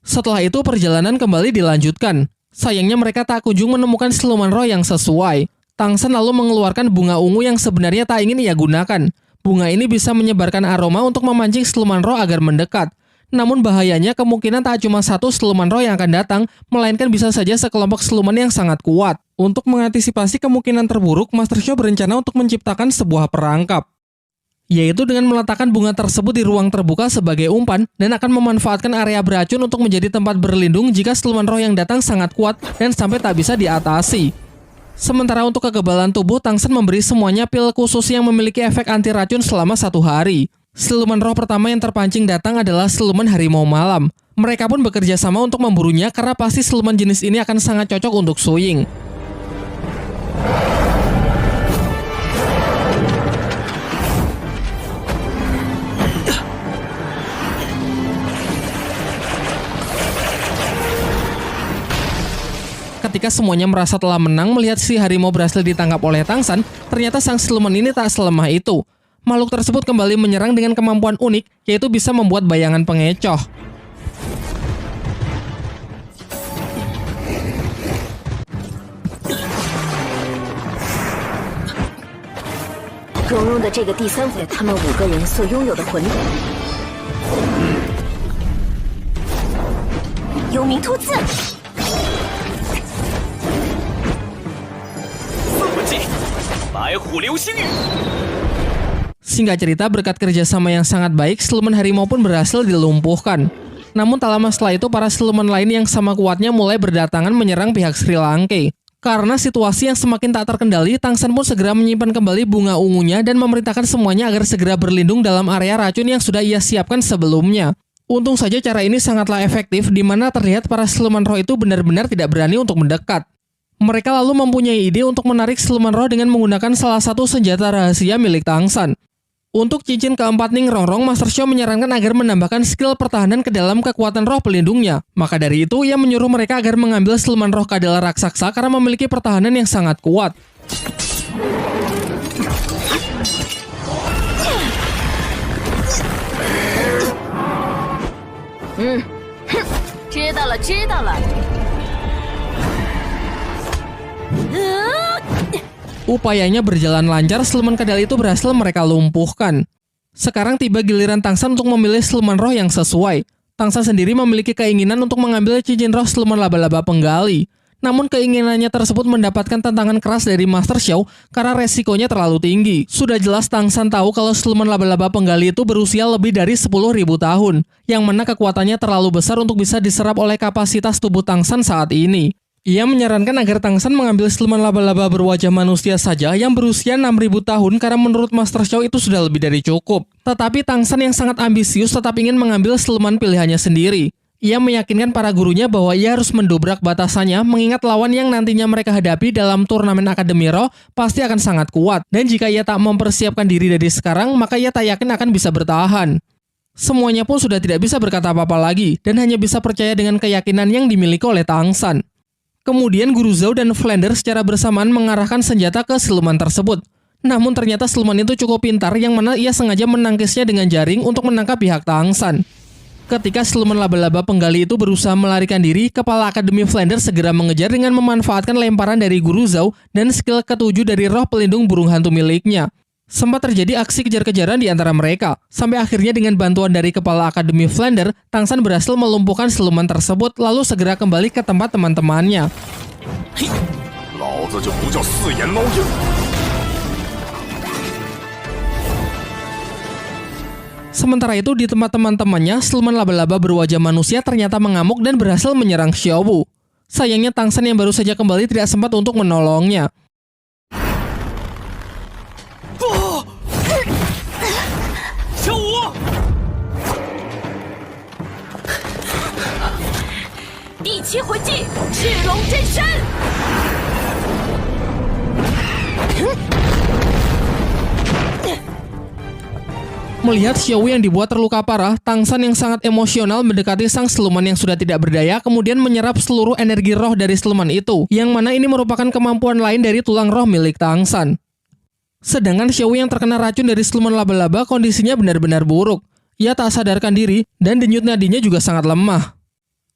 Setelah itu, perjalanan kembali dilanjutkan. Sayangnya mereka tak kunjung menemukan siluman roh yang sesuai. Tangsan lalu mengeluarkan bunga ungu yang sebenarnya tak ingin ia gunakan. Bunga ini bisa menyebarkan aroma untuk memancing siluman roh agar mendekat. Namun bahayanya, kemungkinan tak cuma satu siluman roh yang akan datang, melainkan bisa saja sekelompok siluman yang sangat kuat. Untuk mengantisipasi kemungkinan terburuk, Master Xiao berencana untuk menciptakan sebuah perangkap, yaitu dengan meletakkan bunga tersebut di ruang terbuka sebagai umpan dan akan memanfaatkan area beracun untuk menjadi tempat berlindung jika siluman roh yang datang sangat kuat dan sampai tak bisa diatasi. Sementara untuk kekebalan tubuh, Tangsan memberi semuanya pil khusus yang memiliki efek anti racun selama 1 hari. Siluman roh pertama yang terpancing datang adalah siluman harimau malam. Mereka pun bekerja sama untuk memburunya karena pasti siluman jenis ini akan sangat cocok untuk Suying. Ketika semuanya merasa telah menang melihat si harimau berhasil ditangkap oleh Tangsan, ternyata sang siluman ini tak selemah itu. Makhluk tersebut kembali menyerang dengan kemampuan unik, yaitu bisa membuat bayangan pengecoh. Singkat cerita, berkat kerjasama yang sangat baik, siluman harimau pun berhasil dilumpuhkan. Namun tak lama setelah itu, para siluman lain yang sama kuatnya mulai berdatangan menyerang pihak Sri Lanka. Karena situasi yang semakin tak terkendali, Tangsan pun segera menyimpan kembali bunga ungunya dan memerintahkan semuanya agar segera berlindung dalam area racun yang sudah ia siapkan sebelumnya. Untung saja cara ini sangatlah efektif, di mana terlihat para siluman roh itu benar-benar tidak berani untuk mendekat. Mereka lalu mempunyai ide untuk menarik siluman roh dengan menggunakan salah satu senjata rahasia milik Tangsan. Untuk cincin keempat Ning Rongrong, Master Xiao menyarankan agar menambahkan skill pertahanan ke dalam kekuatan roh pelindungnya. Maka dari itu, ia menyuruh mereka agar mengambil siluman roh kadal raksasa karena memiliki pertahanan yang sangat kuat. Upayanya berjalan lancar, siluman kadal itu berhasil mereka lumpuhkan. Sekarang tiba giliran Tangsan untuk memilih siluman roh yang sesuai. Tangsan sendiri memiliki keinginan untuk mengambil cincin roh siluman laba-laba penggali. Namun keinginannya tersebut mendapatkan tantangan keras dari Master Xiao karena resikonya terlalu tinggi. Sudah jelas Tangsan tahu kalau siluman laba-laba penggali itu berusia lebih dari 10.000 tahun, yang mana kekuatannya terlalu besar untuk bisa diserap oleh kapasitas tubuh Tangsan saat ini. Ia menyarankan agar Tangsan mengambil siluman laba-laba berwajah manusia saja yang berusia 6.000 tahun karena menurut Master Xiao itu sudah lebih dari cukup. Tetapi Tangsan yang sangat ambisius tetap ingin mengambil siluman pilihannya sendiri. Ia meyakinkan para gurunya bahwa ia harus mendobrak batasannya mengingat lawan yang nantinya mereka hadapi dalam turnamen Akademi Roh pasti akan sangat kuat. Dan jika ia tak mempersiapkan diri dari sekarang, maka ia tak yakin akan bisa bertahan. Semuanya pun sudah tidak bisa berkata apa-apa lagi dan hanya bisa percaya dengan keyakinan yang dimiliki oleh Tangsan. Kemudian Guru Zhao dan Flander secara bersamaan mengarahkan senjata ke siluman tersebut. Namun ternyata siluman itu cukup pintar yang mana ia sengaja menangkisnya dengan jaring untuk menangkap pihak Tangsan. Ketika siluman laba-laba penggali itu berusaha melarikan diri, kepala Akademi Flander segera mengejar dengan memanfaatkan lemparan dari Guru Zhao dan skill ketujuh dari roh pelindung burung hantu miliknya. Sempat terjadi aksi kejar-kejaran di antara mereka, sampai akhirnya dengan bantuan dari kepala Akademi Flander, Tangsan berhasil melumpuhkan siluman tersebut lalu segera kembali ke tempat teman-temannya. Sementara itu di tempat teman-temannya, siluman laba-laba berwajah manusia ternyata mengamuk dan berhasil menyerang Xiao Wu. Sayangnya Tangsan yang baru saja kembali tidak sempat untuk menolongnya. Melihat Xiao Wu yang dibuat terluka parah, Tangsan yang sangat emosional mendekati sang siluman yang sudah tidak berdaya, kemudian menyerap seluruh energi roh dari siluman itu, yang mana ini merupakan kemampuan lain dari tulang roh milik Tangsan. Sedangkan Xiao Wu yang terkena racun dari siluman laba-laba kondisinya benar-benar buruk. Ia tak sadarkan diri dan denyut nadinya juga sangat lemah.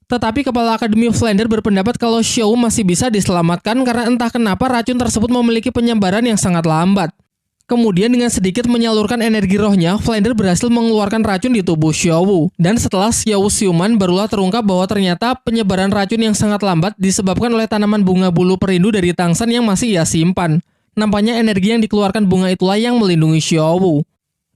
Tetapi kepala Akademi Flander berpendapat kalau Xiao Wu masih bisa diselamatkan karena entah kenapa racun tersebut memiliki penyebaran yang sangat lambat. Kemudian dengan sedikit menyalurkan energi rohnya, Flander berhasil mengeluarkan racun di tubuh Xiao Wu. Dan setelah Xiao Wu siuman, barulah terungkap bahwa ternyata penyebaran racun yang sangat lambat disebabkan oleh tanaman bunga bulu perindu dari Tangsan yang masih ia simpan. Nampaknya energi yang dikeluarkan bunga itulah yang melindungi Xiao Wu.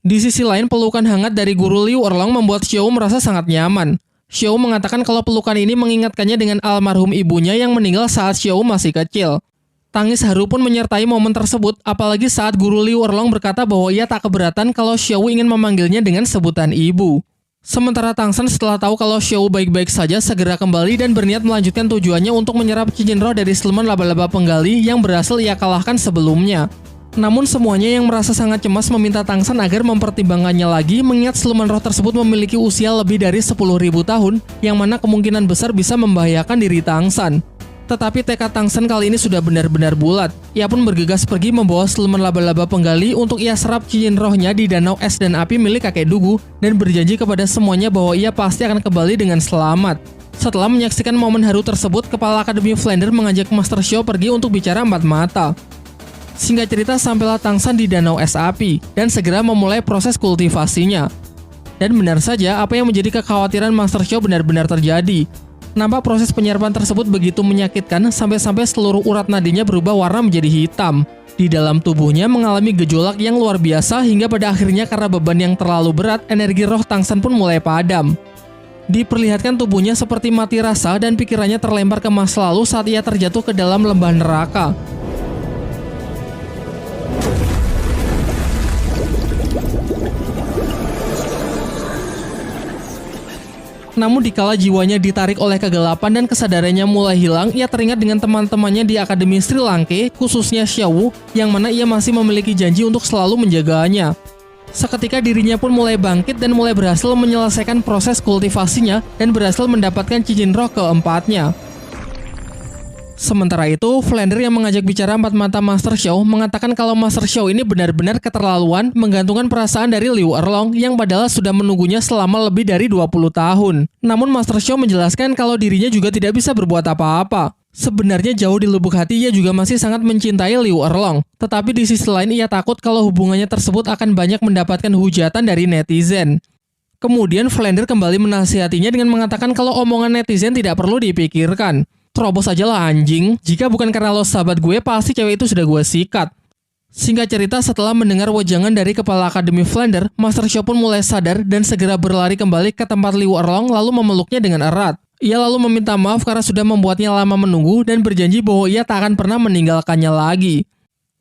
Di sisi lain, pelukan hangat dari Guru Liu Erlong membuat Xiao Wu merasa sangat nyaman. Xiao Wu mengatakan kalau pelukan ini mengingatkannya dengan almarhum ibunya yang meninggal saat Xiao Wu masih kecil. Tangis haru pun menyertai momen tersebut, apalagi saat Guru Liu Erlong berkata bahwa ia tak keberatan kalau Xiao Wu ingin memanggilnya dengan sebutan ibu. Sementara Tangsan setelah tahu kalau Xiao Wu baik-baik saja segera kembali dan berniat melanjutkan tujuannya untuk menyerap cincin roh dari siluman laba-laba penggali yang berhasil ia kalahkan sebelumnya. Namun semuanya yang merasa sangat cemas meminta Tangsan agar mempertimbangkannya lagi mengingat siluman roh tersebut memiliki usia lebih dari 10.000 tahun yang mana kemungkinan besar bisa membahayakan diri Tangsan. Tetapi tekad Tangsan kali ini sudah benar-benar bulat. Ia pun bergegas pergi membawa siluman laba-laba penggali untuk ia serap cincin rohnya di danau es dan api milik kakek Dugu dan berjanji kepada semuanya bahwa ia pasti akan kembali dengan selamat. Setelah menyaksikan momen haru tersebut, kepala Akademi Flander mengajak Master Xiao pergi untuk bicara empat mata. Singkat cerita, sampailah Tangsan di danau es api dan segera memulai proses kultivasinya. Dan benar saja, apa yang menjadi kekhawatiran Master Xiao benar-benar terjadi. Nampak proses penyerapan tersebut begitu menyakitkan sampai-sampai seluruh urat nadinya berubah warna menjadi hitam. Di dalam tubuhnya mengalami gejolak yang luar biasa hingga pada akhirnya karena beban yang terlalu berat, energi roh Tangsan pun mulai padam. Diperlihatkan tubuhnya seperti mati rasa dan pikirannya terlempar ke masa lalu saat ia terjatuh ke dalam lembah neraka. Namun dikala jiwanya ditarik oleh kegelapan dan kesadarannya mulai hilang, ia teringat dengan teman-temannya di Akademi Sri Lanka, khususnya Xiao Wu, yang mana ia masih memiliki janji untuk selalu menjaganya. Seketika dirinya pun mulai bangkit dan mulai berhasil menyelesaikan proses kultivasinya dan berhasil mendapatkan cincin roh keempatnya. Sementara itu, Flander yang mengajak bicara empat mata Master Xiao mengatakan kalau Master Xiao ini benar-benar keterlaluan menggantungkan perasaan dari Liu Erlong yang padahal sudah menunggunya selama lebih dari 20 tahun. Namun Master Xiao menjelaskan kalau dirinya juga tidak bisa berbuat apa-apa. Sebenarnya jauh di lubuk hati ia juga masih sangat mencintai Liu Erlong. Tetapi di sisi lain ia takut kalau hubungannya tersebut akan banyak mendapatkan hujatan dari netizen. Kemudian Flander kembali menasihatinya dengan mengatakan kalau omongan netizen tidak perlu dipikirkan. Terobos aja lah anjing, jika bukan karena lo sahabat gue pasti cewek itu sudah gue sikat. Singkat cerita, setelah mendengar wejangan dari kepala Akademi Flander, Master Shao pun mulai sadar dan segera berlari kembali ke tempat Liu Erlong lalu memeluknya dengan erat. Ia lalu meminta maaf karena sudah membuatnya lama menunggu dan berjanji bahwa ia tak akan pernah meninggalkannya lagi.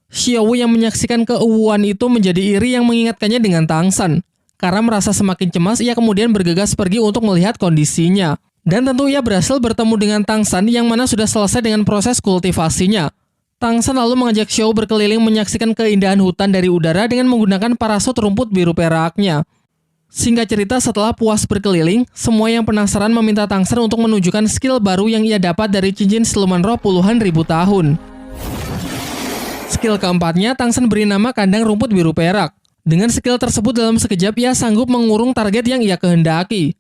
Xiao yang menyaksikan keuuan itu menjadi iri yang mengingatkannya dengan Tang San. Karena merasa semakin cemas, ia kemudian bergegas pergi untuk melihat kondisinya. Dan tentu ia berhasil bertemu dengan Tang San yang mana sudah selesai dengan proses kultivasinya. Tang San lalu mengajak Xiao berkeliling menyaksikan keindahan hutan dari udara dengan menggunakan parasut rumput biru peraknya. Singkat cerita, setelah puas berkeliling, semua yang penasaran meminta Tang San untuk menunjukkan skill baru yang ia dapat dari cincin siluman roh puluhan ribu tahun. Skill keempatnya, Tang San beri nama kandang rumput biru perak. Dengan skill tersebut dalam sekejap ia sanggup mengurung target yang ia kehendaki.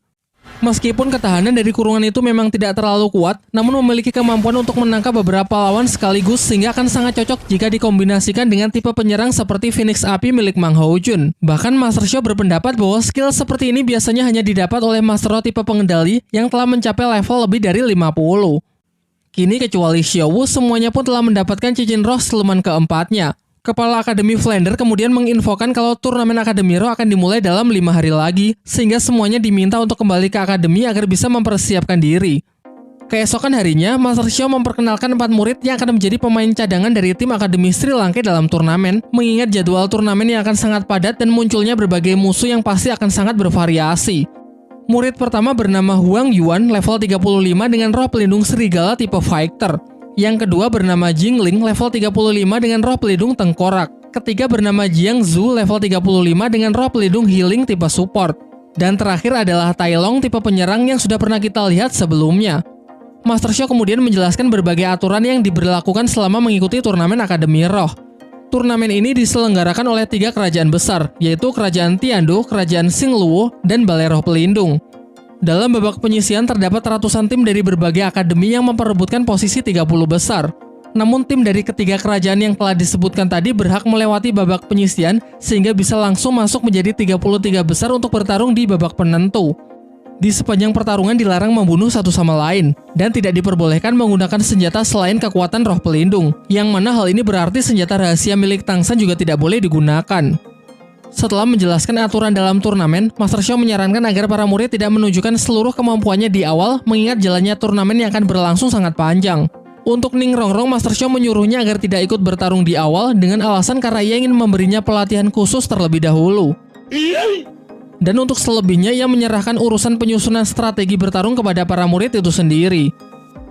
Meskipun ketahanan dari kurungan itu memang tidak terlalu kuat, namun memiliki kemampuan untuk menangkap beberapa lawan sekaligus sehingga akan sangat cocok jika dikombinasikan dengan tipe penyerang seperti Phoenix Api milik Mang Houjun. Bahkan Master Shao berpendapat bahwa skill seperti ini biasanya hanya didapat oleh Master Roh tipe pengendali yang telah mencapai level lebih dari 50. Kini kecuali Xiao, semuanya pun telah mendapatkan cincin roh siluman keempatnya. Kepala Akademi Flander kemudian menginfokan kalau turnamen Akademi Roh akan dimulai dalam 5 hari lagi, sehingga semuanya diminta untuk kembali ke Akademi agar bisa mempersiapkan diri. Keesokan harinya, Master Shao memperkenalkan 4 murid yang akan menjadi pemain cadangan dari tim Akademi Sri Lanka dalam turnamen, mengingat jadwal turnamen yang akan sangat padat dan munculnya berbagai musuh yang pasti akan sangat bervariasi. Murid pertama bernama Huang Yuan, level 35 dengan roh pelindung serigala tipe fighter. Yang kedua bernama Jingling, level 35 dengan roh pelindung tengkorak. Ketiga bernama Jiang Zhu, level 35 dengan roh pelindung healing tipe support. Dan terakhir adalah Tai Long, tipe penyerang yang sudah pernah kita lihat sebelumnya. Master Shao kemudian menjelaskan berbagai aturan yang diberlakukan selama mengikuti turnamen Akademi Roh. Turnamen ini diselenggarakan oleh 3 kerajaan besar, yaitu Kerajaan Tiando, Kerajaan Xingluo, dan Balai Roh Pelindung. Dalam babak penyisian terdapat ratusan tim dari berbagai akademi yang memperebutkan posisi 30 besar. Namun tim dari ketiga kerajaan yang telah disebutkan tadi berhak melewati babak penyisian sehingga bisa langsung masuk menjadi 33 besar untuk bertarung di babak penentu. Di sepanjang pertarungan dilarang membunuh satu sama lain dan tidak diperbolehkan menggunakan senjata selain kekuatan roh pelindung, yang mana hal ini berarti senjata rahasia milik Tang San juga tidak boleh digunakan. Setelah menjelaskan aturan dalam turnamen, Master Shao menyarankan agar para murid tidak menunjukkan seluruh kemampuannya di awal mengingat jalannya turnamen yang akan berlangsung sangat panjang. Untuk Ning Rongrong, Master Shao menyuruhnya agar tidak ikut bertarung di awal dengan alasan karena ia ingin memberinya pelatihan khusus terlebih dahulu. Dan untuk selebihnya, ia menyerahkan urusan penyusunan strategi bertarung kepada para murid itu sendiri.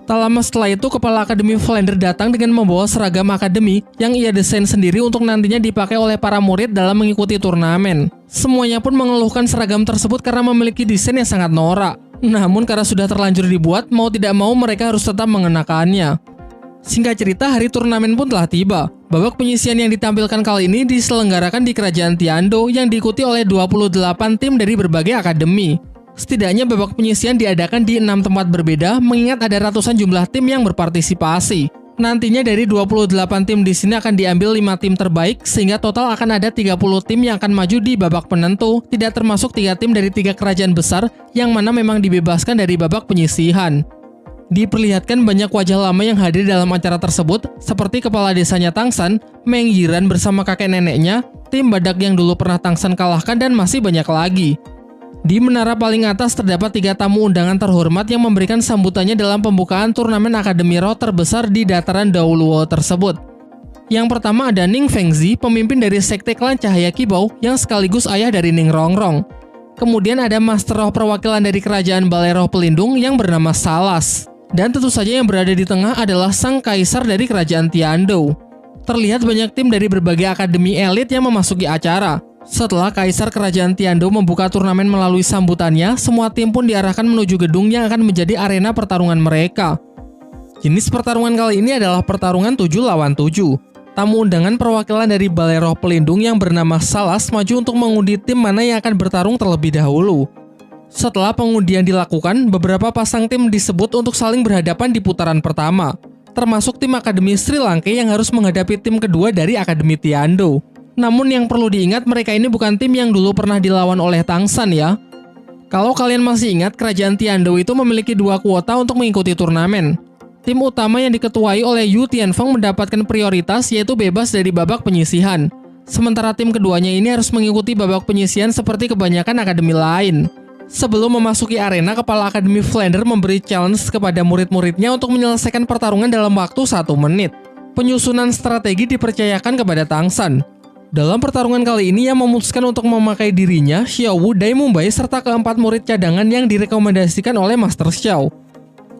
Tak lama setelah itu, Kepala Akademi Flander datang dengan membawa seragam akademi yang ia desain sendiri untuk nantinya dipakai oleh para murid dalam mengikuti turnamen. Semuanya pun mengeluhkan seragam tersebut karena memiliki desain yang sangat norak. Namun karena sudah terlanjur dibuat, mau tidak mau mereka harus tetap mengenakannya. Singkat cerita, hari turnamen pun telah tiba. Babak penyisian yang ditampilkan kali ini diselenggarakan di Kerajaan Tiando yang diikuti oleh 28 tim dari berbagai akademi. Setidaknya babak penyisian diadakan di 6 tempat berbeda, mengingat ada ratusan jumlah tim yang berpartisipasi. Nantinya dari 28 tim di sini akan diambil 5 tim terbaik, sehingga total akan ada 30 tim yang akan maju di babak penentu, tidak termasuk 3 tim dari 3 kerajaan besar, yang mana memang dibebaskan dari babak penyisihan. Diperlihatkan banyak wajah lama yang hadir dalam acara tersebut, seperti kepala desanya Tang San, Meng Yiran bersama kakek neneknya, tim badak yang dulu pernah Tang San kalahkan, dan masih banyak lagi. Di menara paling atas terdapat 3 tamu undangan terhormat yang memberikan sambutannya dalam pembukaan turnamen Akademi Roh terbesar di dataran Daoluo tersebut. Yang pertama ada Ning Fengzi, pemimpin dari sekte klan Cahaya Kibau yang sekaligus ayah dari Ning Rongrong. Kemudian ada Master Roh perwakilan dari Kerajaan Balai Roh Pelindung yang bernama Salas. Dan tentu saja yang berada di tengah adalah Sang Kaisar dari Kerajaan Tiando. Terlihat banyak tim dari berbagai akademi elit yang memasuki acara. Setelah Kaisar Kerajaan Tiando membuka turnamen melalui sambutannya, semua tim pun diarahkan menuju gedung yang akan menjadi arena pertarungan mereka. Jenis pertarungan kali ini adalah pertarungan 7 lawan 7. Tamu undangan perwakilan dari Balai Roh Pelindung yang bernama Salas maju untuk mengundi tim mana yang akan bertarung terlebih dahulu. Setelah pengundian dilakukan, beberapa pasang tim disebut untuk saling berhadapan di putaran pertama. termasuk tim Akademi Sri Lanka yang harus menghadapi tim kedua dari Akademi Tiando. Namun yang perlu diingat, mereka ini bukan tim yang dulu pernah dilawan oleh Tangsan ya. Kalau kalian masih ingat, kerajaan Tiando itu memiliki 2 kuota untuk mengikuti turnamen. Tim utama yang diketuai oleh Yu Tianfeng mendapatkan prioritas, yaitu bebas dari babak penyisihan. Sementara tim keduanya ini harus mengikuti babak penyisihan seperti kebanyakan akademi lain. Sebelum memasuki arena, Kepala Akademi Flander memberi challenge kepada murid-muridnya untuk menyelesaikan pertarungan dalam waktu 1 menit. Penyusunan strategi dipercayakan kepada Tangsan. Dalam pertarungan kali ini, ia memutuskan untuk memakai dirinya, Xiao Wu, Dai Mumbai, serta keempat murid cadangan yang direkomendasikan oleh Master Xiao.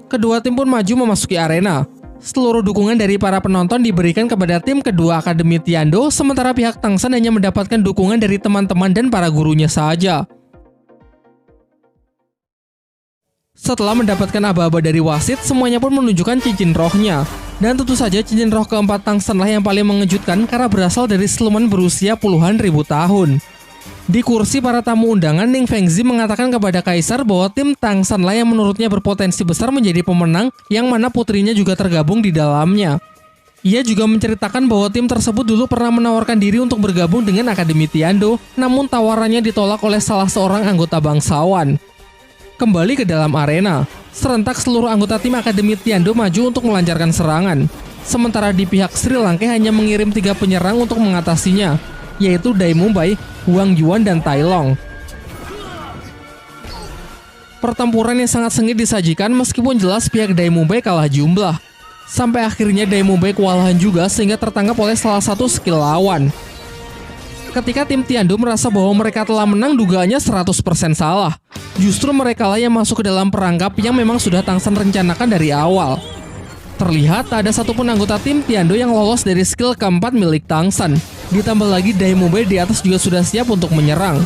Kedua tim pun maju memasuki arena. Seluruh dukungan dari para penonton diberikan kepada tim kedua Akademi Tiando, sementara pihak Tangsan hanya mendapatkan dukungan dari teman-teman dan para gurunya saja. Setelah mendapatkan aba-aba dari wasit, semuanya pun menunjukkan cincin rohnya. Dan tentu saja cincin roh keempat Tangsanlah yang paling mengejutkan karena berasal dari siluman berusia puluhan ribu tahun. Di kursi para tamu undangan, Ning Fengzi mengatakan kepada Kaisar bahwa tim Tangsanlah yang menurutnya berpotensi besar menjadi pemenang, yang mana putrinya juga tergabung di dalamnya. Ia juga menceritakan bahwa tim tersebut dulu pernah menawarkan diri untuk bergabung dengan Akademi Tiando, namun tawarannya ditolak oleh salah seorang anggota bangsawan. Kembali ke dalam arena, serentak seluruh anggota tim Akademi Tiando maju untuk melancarkan serangan. Sementara di pihak Sri Lanka hanya mengirim 3 penyerang untuk mengatasinya, yaitu Dai Mumbai, Huang Yuan, dan Tai Long. Pertempuran yang sangat sengit disajikan meskipun jelas pihak Dai Mumbai kalah jumlah. Sampai akhirnya Dai Mumbai kewalahan juga sehingga tertangkap oleh salah satu skill lawan. Ketika tim Tiando merasa bahwa mereka telah menang, dugaannya 100% salah. Justru merekalah yang masuk ke dalam perangkap yang memang sudah Tangsan rencanakan dari awal. Terlihat tak ada satupun anggota tim Tiando yang lolos dari skill keempat milik Tangsan. Ditambah lagi Dai Mumbai di atas juga sudah siap untuk menyerang.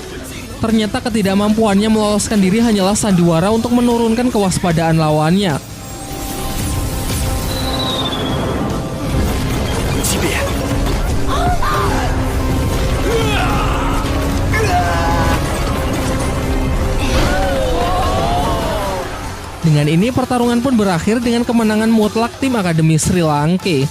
Ternyata ketidakmampuannya meloloskan diri hanyalah sandiwara untuk menurunkan kewaspadaan lawannya. Dengan ini pertarungan pun berakhir dengan kemenangan mutlak tim Akademi Sri Lanka.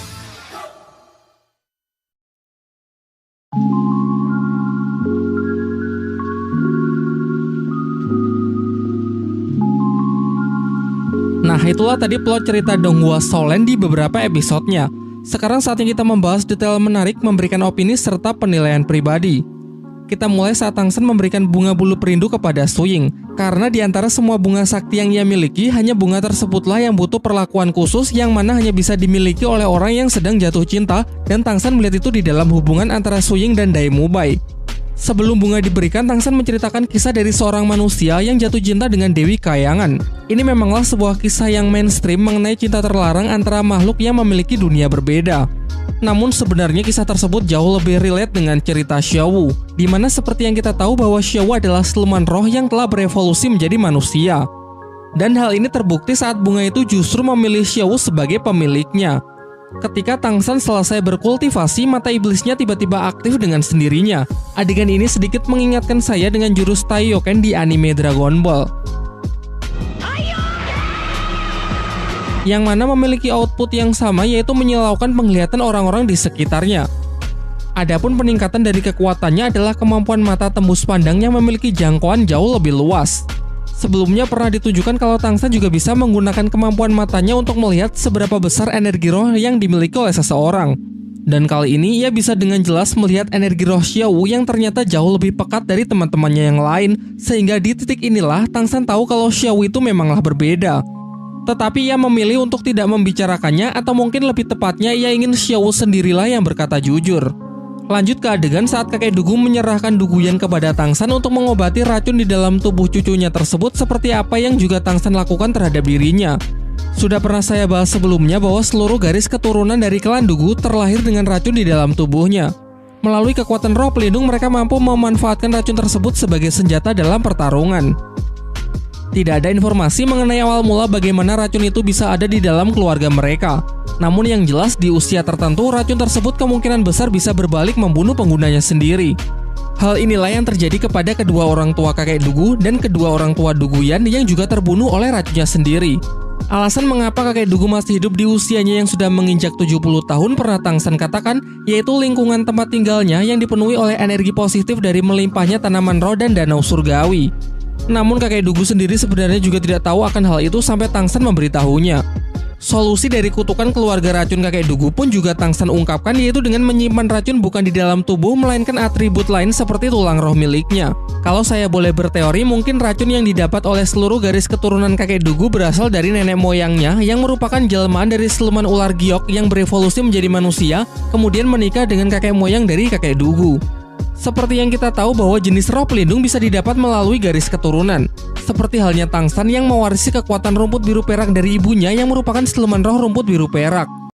Nah, itulah tadi plot cerita Donghua Shaolin di beberapa episodenya. Sekarang saatnya kita membahas detail menarik, memberikan opini serta penilaian pribadi. Kita mulai saat Tangsan memberikan bunga bulu perindu kepada Su Ying. Karena di antara semua bunga sakti yang ia miliki, hanya bunga tersebutlah yang butuh perlakuan khusus yang mana hanya bisa dimiliki oleh orang yang sedang jatuh cinta, dan Tangsan melihat itu di dalam hubungan antara Su Ying dan Dai Mumbai. Sebelum bunga diberikan, Tangsan menceritakan kisah dari seorang manusia yang jatuh cinta dengan Dewi Kayangan. Ini memanglah sebuah kisah yang mainstream mengenai cinta terlarang antara makhluk yang memiliki dunia berbeda. Namun sebenarnya kisah tersebut jauh lebih relate dengan cerita Xiao Wu, di mana seperti yang kita tahu bahwa Xiao Wu adalah siluman roh yang telah berevolusi menjadi manusia. Dan hal ini terbukti saat bunga itu justru memilih Xiao Wu sebagai pemiliknya. Ketika Tangsan selesai berkultivasi, mata iblisnya tiba-tiba aktif dengan sendirinya. Adegan ini sedikit mengingatkan saya dengan jurus Taioken di anime Dragon Ball, yang mana memiliki output yang sama, yaitu menyilaukan penglihatan orang-orang di sekitarnya. Adapun peningkatan dari kekuatannya adalah kemampuan mata tembus pandang yang memiliki jangkauan jauh lebih luas. Sebelumnya pernah ditunjukkan kalau Tangsan juga bisa menggunakan kemampuan matanya untuk melihat seberapa besar energi roh yang dimiliki oleh seseorang. Dan kali ini ia bisa dengan jelas melihat energi roh Xiao Wu yang ternyata jauh lebih pekat dari teman-temannya yang lain, sehingga di titik inilah Tangsan tahu kalau Xiao Wu itu memanglah berbeda. Tetapi ia memilih untuk tidak membicarakannya, atau mungkin lebih tepatnya ia ingin Xiao Wu sendirilah yang berkata jujur. Lanjut ke adegan saat kakek Dugu menyerahkan Duguyan kepada Tangsan untuk mengobati racun di dalam tubuh cucunya tersebut, seperti apa yang juga Tangsan lakukan terhadap dirinya. Sudah pernah saya bahas sebelumnya bahwa seluruh garis keturunan dari klan Dugu terlahir dengan racun di dalam tubuhnya. Melalui kekuatan roh pelindung, mereka mampu memanfaatkan racun tersebut sebagai senjata dalam pertarungan. Tidak ada informasi mengenai awal mula bagaimana racun itu bisa ada di dalam keluarga mereka. Namun yang jelas di usia tertentu racun tersebut kemungkinan besar bisa berbalik membunuh penggunanya sendiri. Hal inilah yang terjadi kepada kedua orang tua kakek Dugu dan kedua orang tua Duguyan yang juga terbunuh oleh racunnya sendiri. Alasan mengapa kakek Dugu masih hidup di usianya yang sudah menginjak 70 tahun pernah Tangsan katakan, yaitu lingkungan tempat tinggalnya yang dipenuhi oleh energi positif dari melimpahnya tanaman roh dan danau surgawi. Namun kakek Dugu sendiri sebenarnya juga tidak tahu akan hal itu sampai Tangsan memberitahunya. Solusi dari kutukan keluarga racun kakek Dugu pun juga Tangsan ungkapkan, yaitu dengan menyimpan racun bukan di dalam tubuh melainkan atribut lain seperti tulang roh miliknya. Kalau saya boleh berteori, mungkin racun yang didapat oleh seluruh garis keturunan kakek Dugu berasal dari nenek moyangnya yang merupakan jelmaan dari siluman ular giok yang berevolusi menjadi manusia, kemudian menikah dengan kakek moyang dari kakek Dugu. Seperti yang kita tahu bahwa jenis roh pelindung bisa didapat melalui garis keturunan. Seperti halnya Tangsan yang mewarisi kekuatan rumput biru perak dari ibunya yang merupakan siluman roh rumput biru perak.